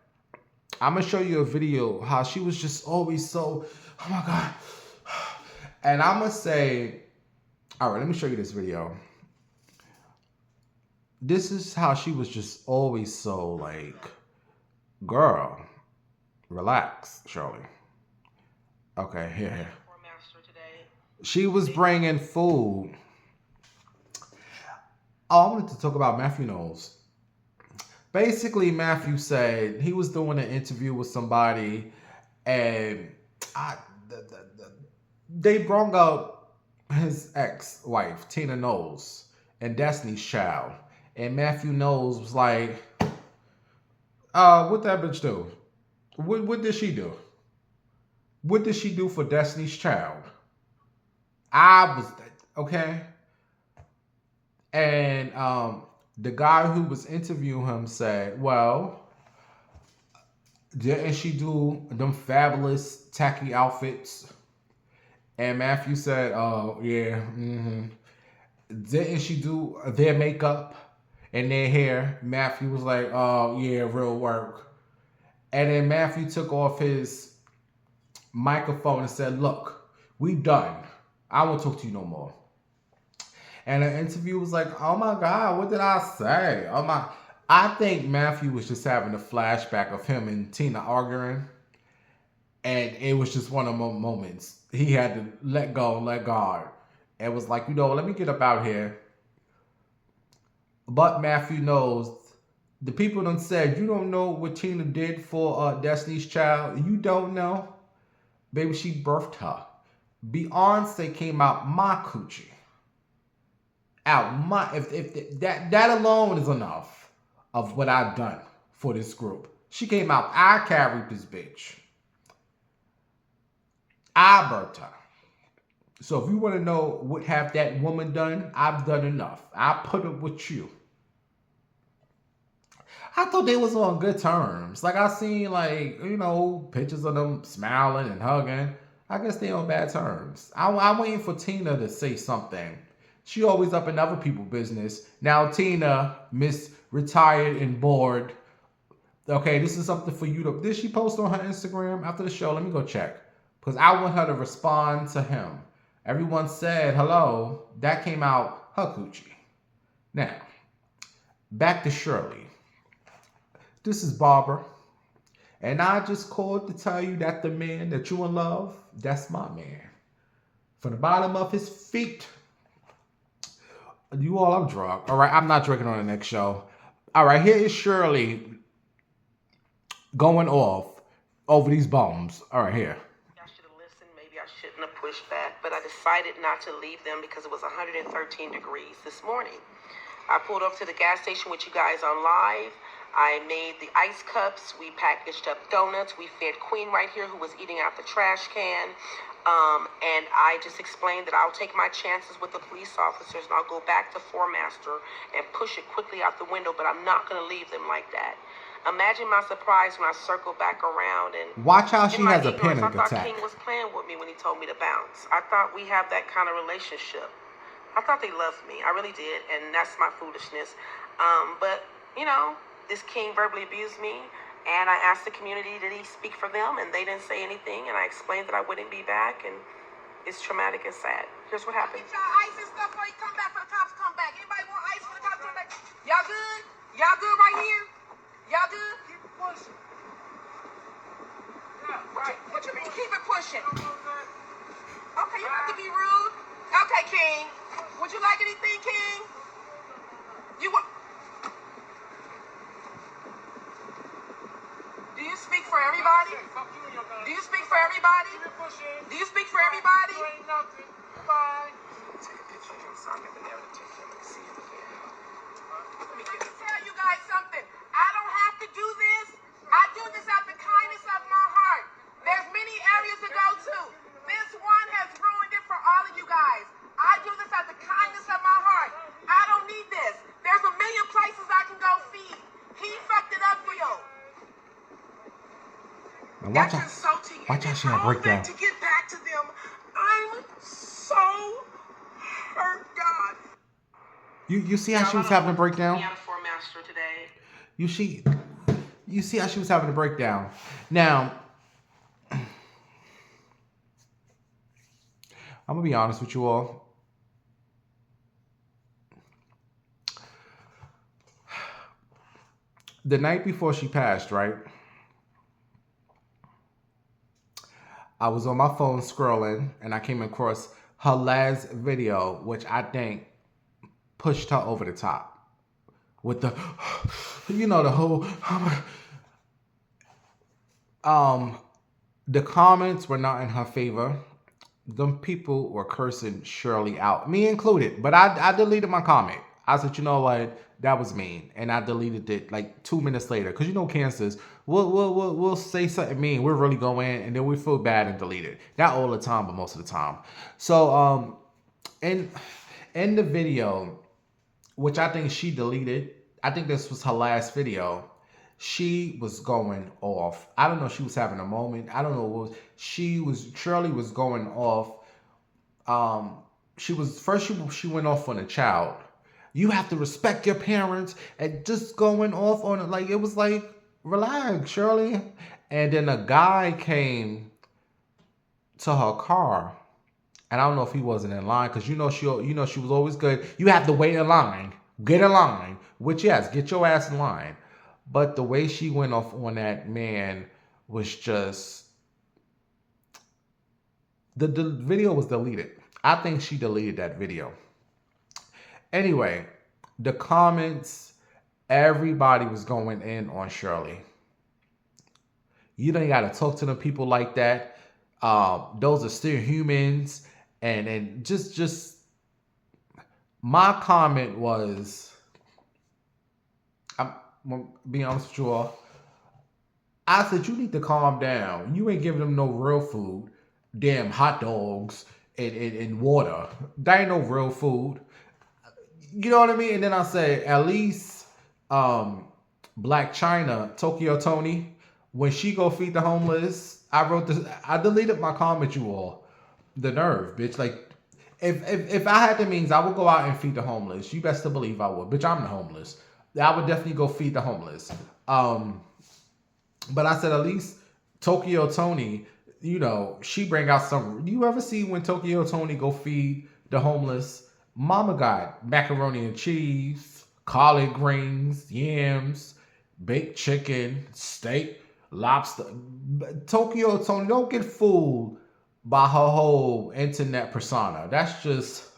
Speaker 1: I'm going to show you a video how she was just always so, oh my God. And I'm going to say, all right, let me show you this video. This is how she was just always so like, girl, relax, Shirley. Okay, here. She was bringing food. Oh, I wanted to talk about Matthew Knowles. Basically, Matthew said he was doing an interview with somebody, and they brought up his ex-wife, Tina Knowles, and Destiny's Child. And Matthew Knowles was like, what that bitch do? What did she do? What did she do for Destiny's Child? I was, okay? And the guy who was interviewing him said, well, didn't she do them fabulous tacky outfits? And Matthew said, oh, yeah. Mm-hmm. Didn't she do their makeup and their hair? Matthew was like, oh, yeah, real work. And then Matthew took off his microphone and said, look, we done. I won't talk to you no more. And the interview was like, oh my God, what did I say? Oh my. I think Matthew was just having a flashback of him and Tina arguing. And it was just one of the moments. He had to let go, let God. And was like, let me get up out here. But Matthew knows the people done said, you don't know what Tina did for Destiny's Child. You don't know. Baby, she birthed her. Beyonce came out my coochie. Out my, if that alone is enough of what I've done for this group. She came out, I carried this bitch. I birthed her. So if you want to know what have that woman done, I've done enough. I put up with you. I thought they was on good terms. Like I seen pictures of them smiling and hugging. I guess they on bad terms. I'm waiting for Tina to say something. She always up in other people's business. Now Tina, Miss Retired and Bored. Okay, this is something for you to. Did she post on her Instagram after the show? Let me go check. Because I want her to respond to him. Everyone said hello. That came out her coochie. Now, back to Shirley. This is Barbara. And I just called to tell you that the man that you in love, that's my man. From the bottom of his feet. You all, I'm drunk. All right, I'm not drinking on the next show. All right, here is Shirley going off over these bums. All right, here.
Speaker 6: I should have listened. Maybe I shouldn't have pushed back, but I decided not to leave them because it was 113 degrees this morning. I pulled up to the gas station with you guys on live. I made the ice cups. We packaged up donuts. We fed Queen right here, who was eating out the trash can. And I just explained that I'll take my chances with the police officers and I'll go back to Four-Master and push it quickly out the window, but I'm not going to leave them like that. Imagine my surprise when I circled back around and
Speaker 1: watch how she has a panic
Speaker 6: I thought
Speaker 1: attack.
Speaker 6: King was playing with me when he told me to bounce. I thought we have that kind of relationship. I thought they loved me. I really did, and that's my foolishness. But this King verbally abused me, and I asked the community, did he speak for them? And they didn't say anything, and I explained that I wouldn't be back, and it's traumatic and sad. Here's what happened. Get y'all ice and stuff before you come back, for the cops come back. Anybody want ice for the cops come back? Y'all good? Y'all good right here? Y'all good? Keep it pushing. Yeah, right. What you mean keep it pushing? Okay, you don't have to be rude. Okay, King. Would you like anything, King? You want... Do you speak for everybody? Do you speak for everybody? Do you speak for everybody? Bye. Take a picture of him so I can never take him and see him again. Let me tell you guys something. I don't have to do this. I do this out the kindness of my heart. There's many areas to go to. This one has ruined it for all of you guys. I do this out the kindness of my heart. I don't need this. There's a million places I can go feed. He fucked it up for you.
Speaker 1: Watch how she had a breakdown.
Speaker 6: To get back to them, I'm so hurt, God.
Speaker 1: You see how she was having a breakdown?
Speaker 6: Four-Master today.
Speaker 1: You see how she was having a breakdown. Now, I'm gonna be honest with you all. The night before she passed, right? I was on my phone scrolling and I came across her last video, which I think pushed her over the top. With the, the whole, the comments were not in her favor. Them people were cursing Shirley out, me included. But I deleted my comment. I said, you know what? That was mean, and I deleted it like 2 minutes later. Cause cancers, we'll say something mean, we'll really go in, and then we feel bad and delete it. Not all the time, but most of the time. So in the video, which I think she deleted, I think this was her last video. She was going off. I don't know. She was having a moment. I don't know what was. Shirley was going off. She went off on a child. You have to respect your parents, and just going off on it. Like, it was like, relax, Shirley. And then a guy came to her car. And I don't know if he wasn't in line because she was always good. You have to wait in line, get in line. Which yes, get your ass in line. But the way she went off on that man was just the video was deleted. I think she deleted that video. Anyway, the comments, everybody was going in on Shirley. You don't gotta talk to them people like that. Those are still humans, and just my comment was, I'm gonna be honest with you all. I said you need to calm down. You ain't giving them no real food, damn hot dogs and water. That ain't no real food. You know what I mean? And then I say at least Black China, Tokyo Tony, when she go feed the homeless, I wrote this. I deleted my comment. You all, the nerve, bitch. Like, if I had the means, I would go out and feed the homeless. You best to believe I would, bitch. I'm the homeless. I would definitely go feed the homeless. But I said at least Tokyo Tony, she bring out some. You ever see when Tokyo Tony go feed the homeless? Mama got macaroni and cheese, collard greens, yams, baked chicken, steak, lobster. Tokyo Tony don't get fooled by her whole internet persona. That's just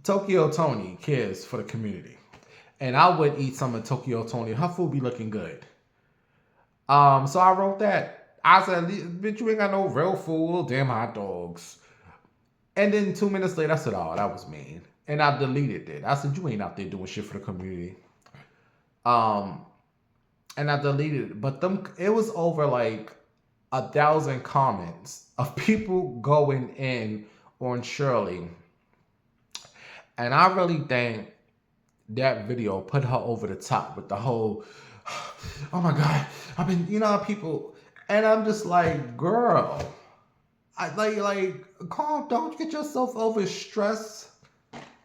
Speaker 1: Tokyo Tony cares for the community. And I would eat some of Tokyo Tony. Her food be looking good. So I wrote that. I said, bitch, you ain't got no real food, damn hot dogs. And then 2 minutes later, I said, oh, that was mean. And I deleted it. I said, you ain't out there doing shit for the community. And I deleted it. But it was over like 1,000 comments of people going in on Shirley. And I really think that video put her over the top with the whole, oh my God, people. And I'm just like, girl, calm, don't get yourself over stress.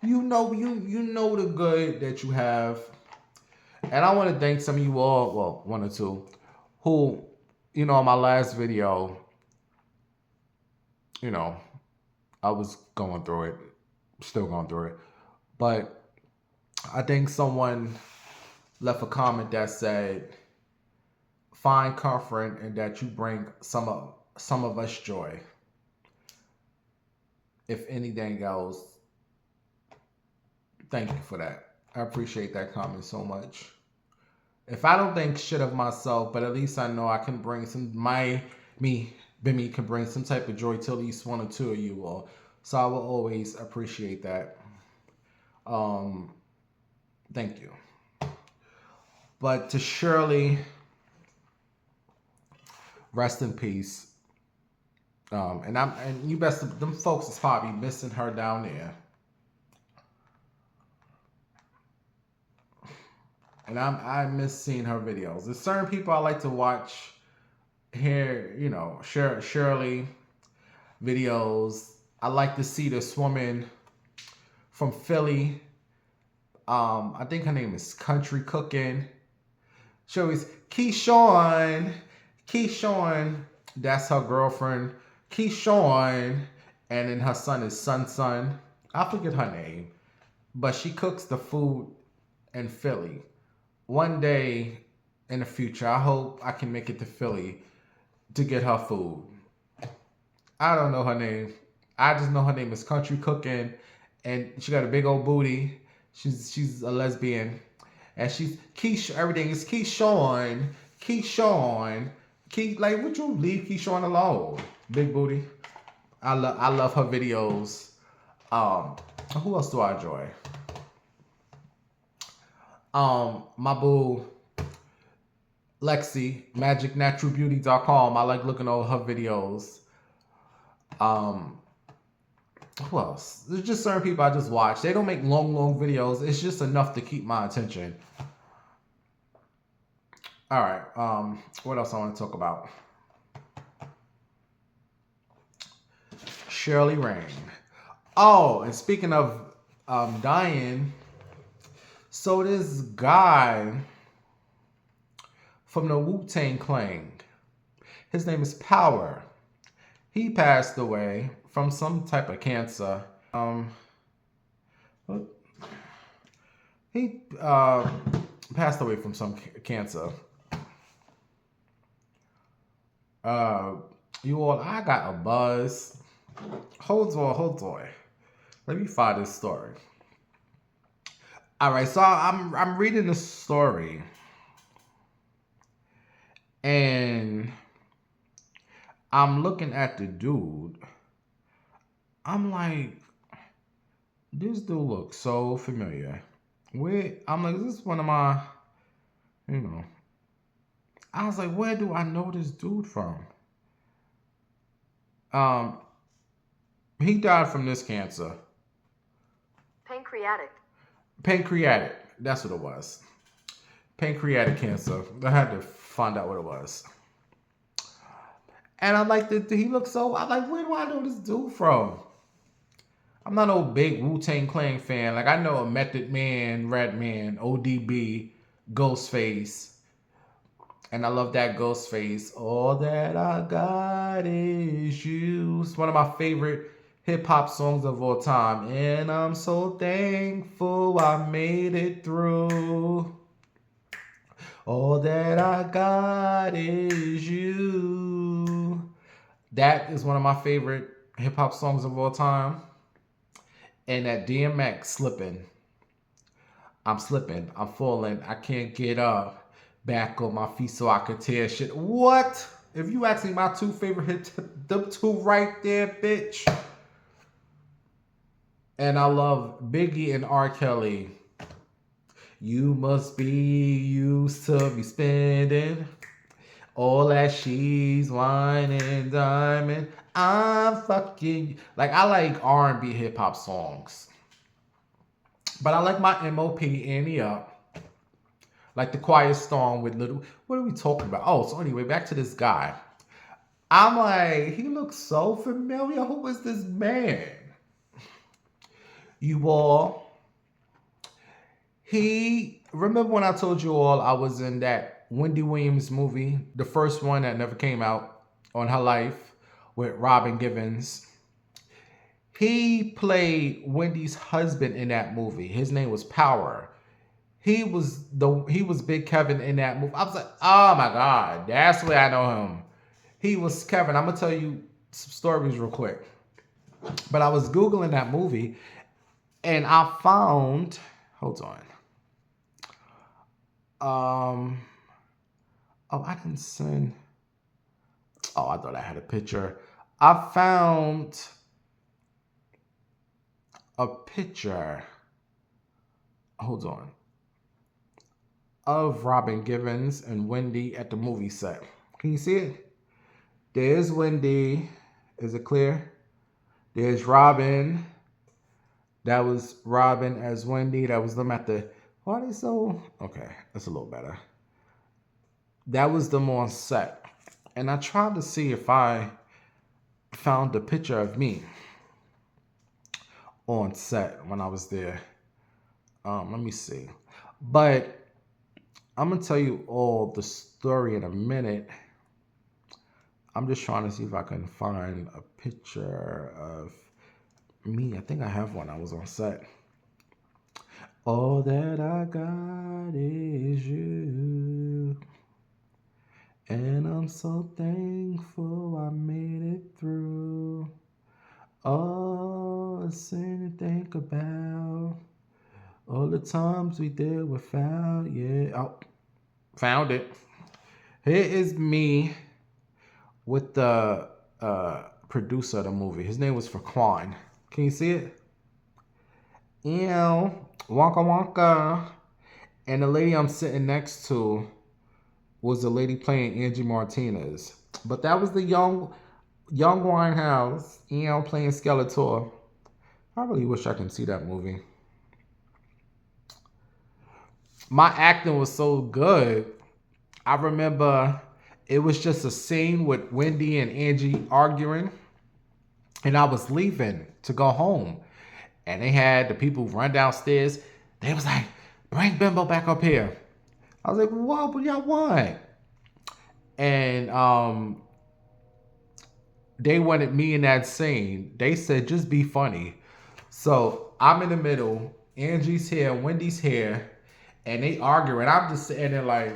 Speaker 1: You know the good that you have. And I want to thank some of you all, well, one or two, who, on my last video, I was going through it, still going through it. But I think someone left a comment that said, find comfort and that you bring some of us joy. If anything else, thank you for that. I appreciate that comment so much. If I don't think shit of myself, but at least I know I can bring me can bring some type of joy to at least one or two of you all. So I will always appreciate that. Thank you. But to Shirley, rest in peace. And you best, them folks is probably missing her down there. And I miss seeing her videos. There's certain people I like to watch here, Shirley videos. I like to see this woman from Philly. I think her name is Country Cooking. She always, Keyshawn, that's her girlfriend. Keyshawn, and then her son is Sun. I forget her name. But she cooks the food in Philly. One day in the future, I hope I can make it to Philly to get her food. I don't know her name. I just know her name is Country Cooking, and she got a big old booty. She's a lesbian, and she's everything is Keyshawn. Like, would you leave Keyshawn alone? Big booty. I love her videos. Who else do I enjoy? My boo, Lexi, magicnaturalbeauty.com. I like looking over her videos. Who else? There's just certain people I just watch. They don't make long videos. It's just enough to keep my attention. All right. What else I want to talk about? Shirley Rain. Oh, and speaking of dying, so this guy from the Wu-Tang Clan, his name is Power. he passed away from some type of cancer. He passed away from some cancer. You all, I got a buzz. Hold on. Let me find this story. All right, so I'm reading the story, and I'm looking at the dude. I'm like, this dude looks so familiar. I'm like, is this one of my, I was like, where do I know this dude from? He died from this cancer. Pancreatic. That's what it was. Pancreatic cancer. I had to find out what it was. And I'm like, he looks so, I'm like, where do I know this dude from? I'm not no big Wu-Tang Clan fan. Like, I know a Method Man, Redman, ODB, Ghostface. And I love that Ghostface. All that I got is you. It's one of my favorite hip-hop songs of all time. And I'm so thankful I made it through. All that I got is you. That is one of my favorite hip-hop songs of all time. And that DMX slipping. I'm slipping. I'm falling. I can't get up. Back on my feet so I can tear shit. What? If you ask me my two favorite hits, them two right there, bitch. And I love Biggie and R. Kelly. You must be used to be spending all that she's whining, diamond. I'm fucking, like, I like R&B hip hop songs, but I like my M.O.P. Annie Up. Like the Quiet Storm with Little. What are we talking about? Oh, so anyway, back to this guy. I'm like, he looks so familiar. Who is this man? You all. Remember when I told you all I was in that Wendy Williams movie, the first one that never came out, on her life with Robin Givens. He played Wendy's husband in that movie. His name was Power. He was Big Kevin in that movie. I was like, oh my God, that's where I know him. He was Kevin. I'm gonna tell you some stories real quick. But I was Googling that movie and I found, hold on. Oh, I didn't send. Oh, I thought I had a picture. I found a picture. Hold on. Of Robin Givens and Wendy at the movie set. Can you see it? There's Wendy. Is it clear? There's Robin. That was Robin as Wendy. That was them at the... Why are they so... Okay, that's a little better. That was them on set. And I tried to see if I found a picture of me on set when I was there. Let me see. But I'm going to tell you all the story in a minute. I'm just trying to see if I can find a picture of me. I think I have one. I was on set. All that I got is you. And I'm so thankful I made it through. Oh, a sin to think about. All the times we did without, yeah. Oh, found it. Here is me with the producer of the movie. His name was Faquan. Can you see it? Ew. Wonka Wonka. And the lady I'm sitting next to was the lady playing Angie Martinez. But that was the young Winehouse, playing Skeletor. I really wish I can see that movie. My acting was so good. I remember it was just a scene with Wendy and Angie arguing. And I was leaving to go home. And they had the people run downstairs. They was like, bring Bimbo back up here. I was like, what y'all want? And they wanted me in that scene. They said, just be funny. So I'm in the middle. Angie's here, Wendy's here, and they arguing. I'm just sitting there like,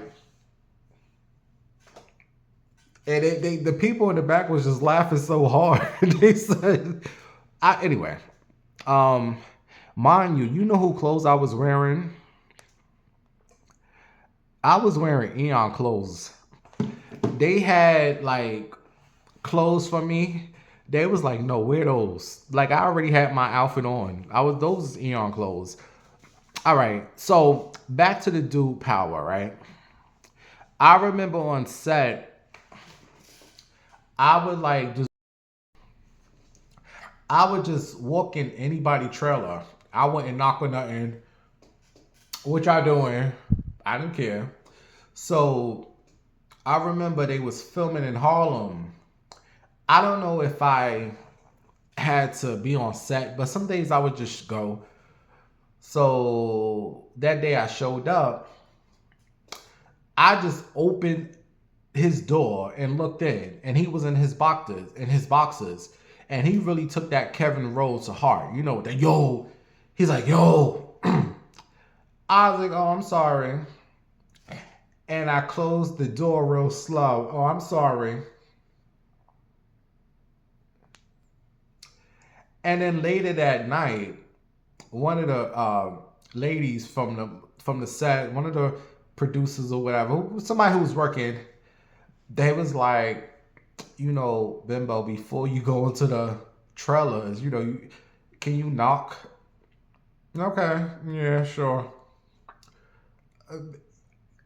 Speaker 1: and the people in the back was just laughing so hard. They said, anyway, um, mind you, you know who clothes I was wearing? I was wearing Eon clothes. They had like clothes for me. They was like, no, wear those. Like I already had my outfit on. I was those Eon clothes. All right. So back to the dude power, right? I remember on set, I would like just I would just walk in anybody trailer. I wouldn't knock on nothing. What y'all doing? I didn't care. So I remember they was filming in Harlem. I don't know if I had to be on set, but some days I would just go. So that day I showed up, I just opened his door and looked in, and he was in his boxes, and he really took that Kevin Rose to heart. You know, that yo, he's like, yo. I was like, oh, I'm sorry. And I closed the door real slow. Oh, I'm sorry. And then later that night, one of the ladies from the set, one of the producers or whatever, somebody who was working, they was like, you know, Bimbo, before you go into the trailers, you know, can you knock? Okay, yeah, sure.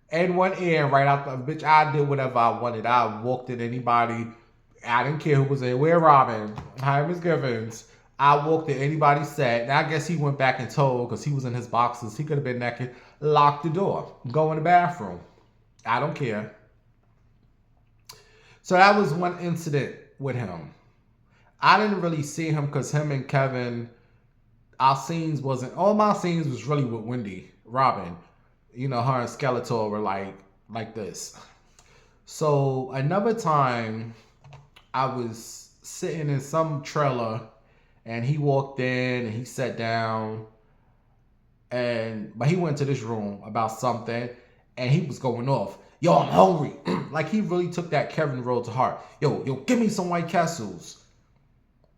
Speaker 1: And one ear right out the bitch. I did whatever I wanted. I walked in anybody. I didn't care who was in. Where Robin? Hi, Miss Givens. I walked in anybody's set. And I guess he went back and told because he was in his boxes. He could have been naked. Lock the door. Go in the bathroom. I don't care. So that was one incident with him. I didn't really see him because him and Kevin, our scenes wasn't. All my scenes was really with Wendy, Robin. You know, her and Skeletor were like this. So another time, I was sitting in some trailer, and he walked in and he sat down, but he went to this room about something, and he was going off. Yo, I'm hungry. Like he really took that Kevin Rose to heart. Yo, give me some White Castles.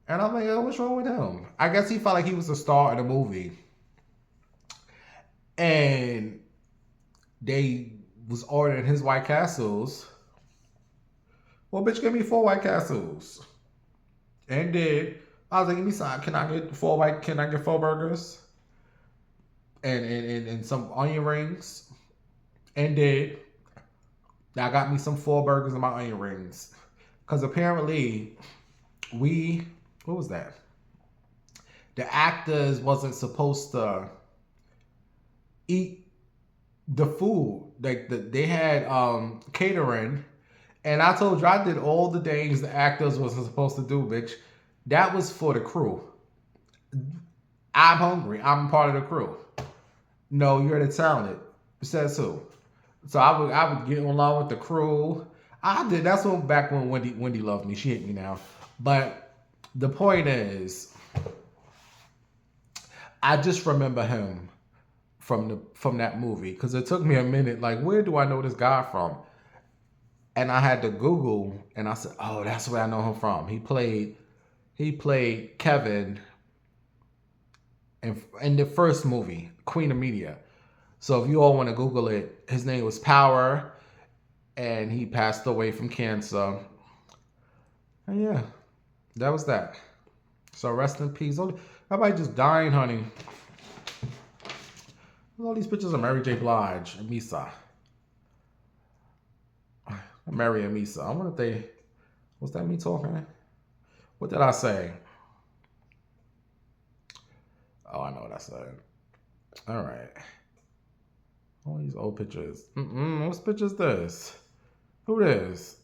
Speaker 1: And I'm like, yo, what's wrong with him? I guess he felt like he was the star of the movie. And they was ordering his White Castles. Well, bitch, give me 4 White Castles. And did. I was like, give me some. Can I get 4 burgers? And some onion rings. And did. I got me some 4 burgers and my onion rings. Because apparently, what was that? The actors wasn't supposed to eat the food. Like they had catering. And I told you I did all the things the actors wasn't supposed to do, bitch. That was for the crew. I'm hungry. I'm part of the crew. No, you're the talent. Says who? So I would get along with the crew. I did. That's back when Wendy loved me. She hate me now. But the point is, I just remember him from that movie because it took me a minute. Like, where do I know this guy from? And I had to Google, and I said, "Oh, that's where I know him from." He played Kevin in the first movie, Queen of Media. So if you all want to Google it, his name was Power, and he passed away from cancer. And yeah, that was that. So rest in peace. Everybody just dying, honey. All these pictures of Mary J. Blige and Misa. Mary and Misa. I wonder if they... Was that me talking? What did I say? Oh, I know what I said. All right. All these old pictures. What picture is this? Who this?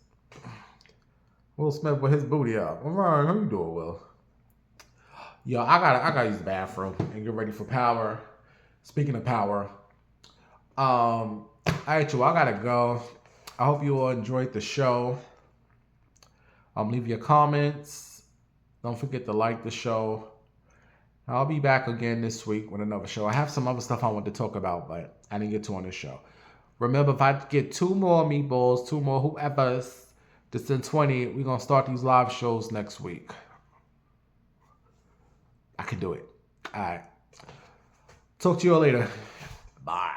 Speaker 1: Will Smith with his booty out. All right, how you doing, Will? Yo, I gotta use the bathroom and get ready for Power. Speaking of Power, all right, y'all, I gotta go. I hope you all enjoyed the show. Leave your comments. Don't forget to like the show. I'll be back again this week with another show. I have some other stuff I want to talk about, but I didn't get to on this show. Remember, if I get 2 more meatballs, 2 more whoever's to send 20, we're going to start these live shows next week. I can do it. All right. Talk to you all later. Bye.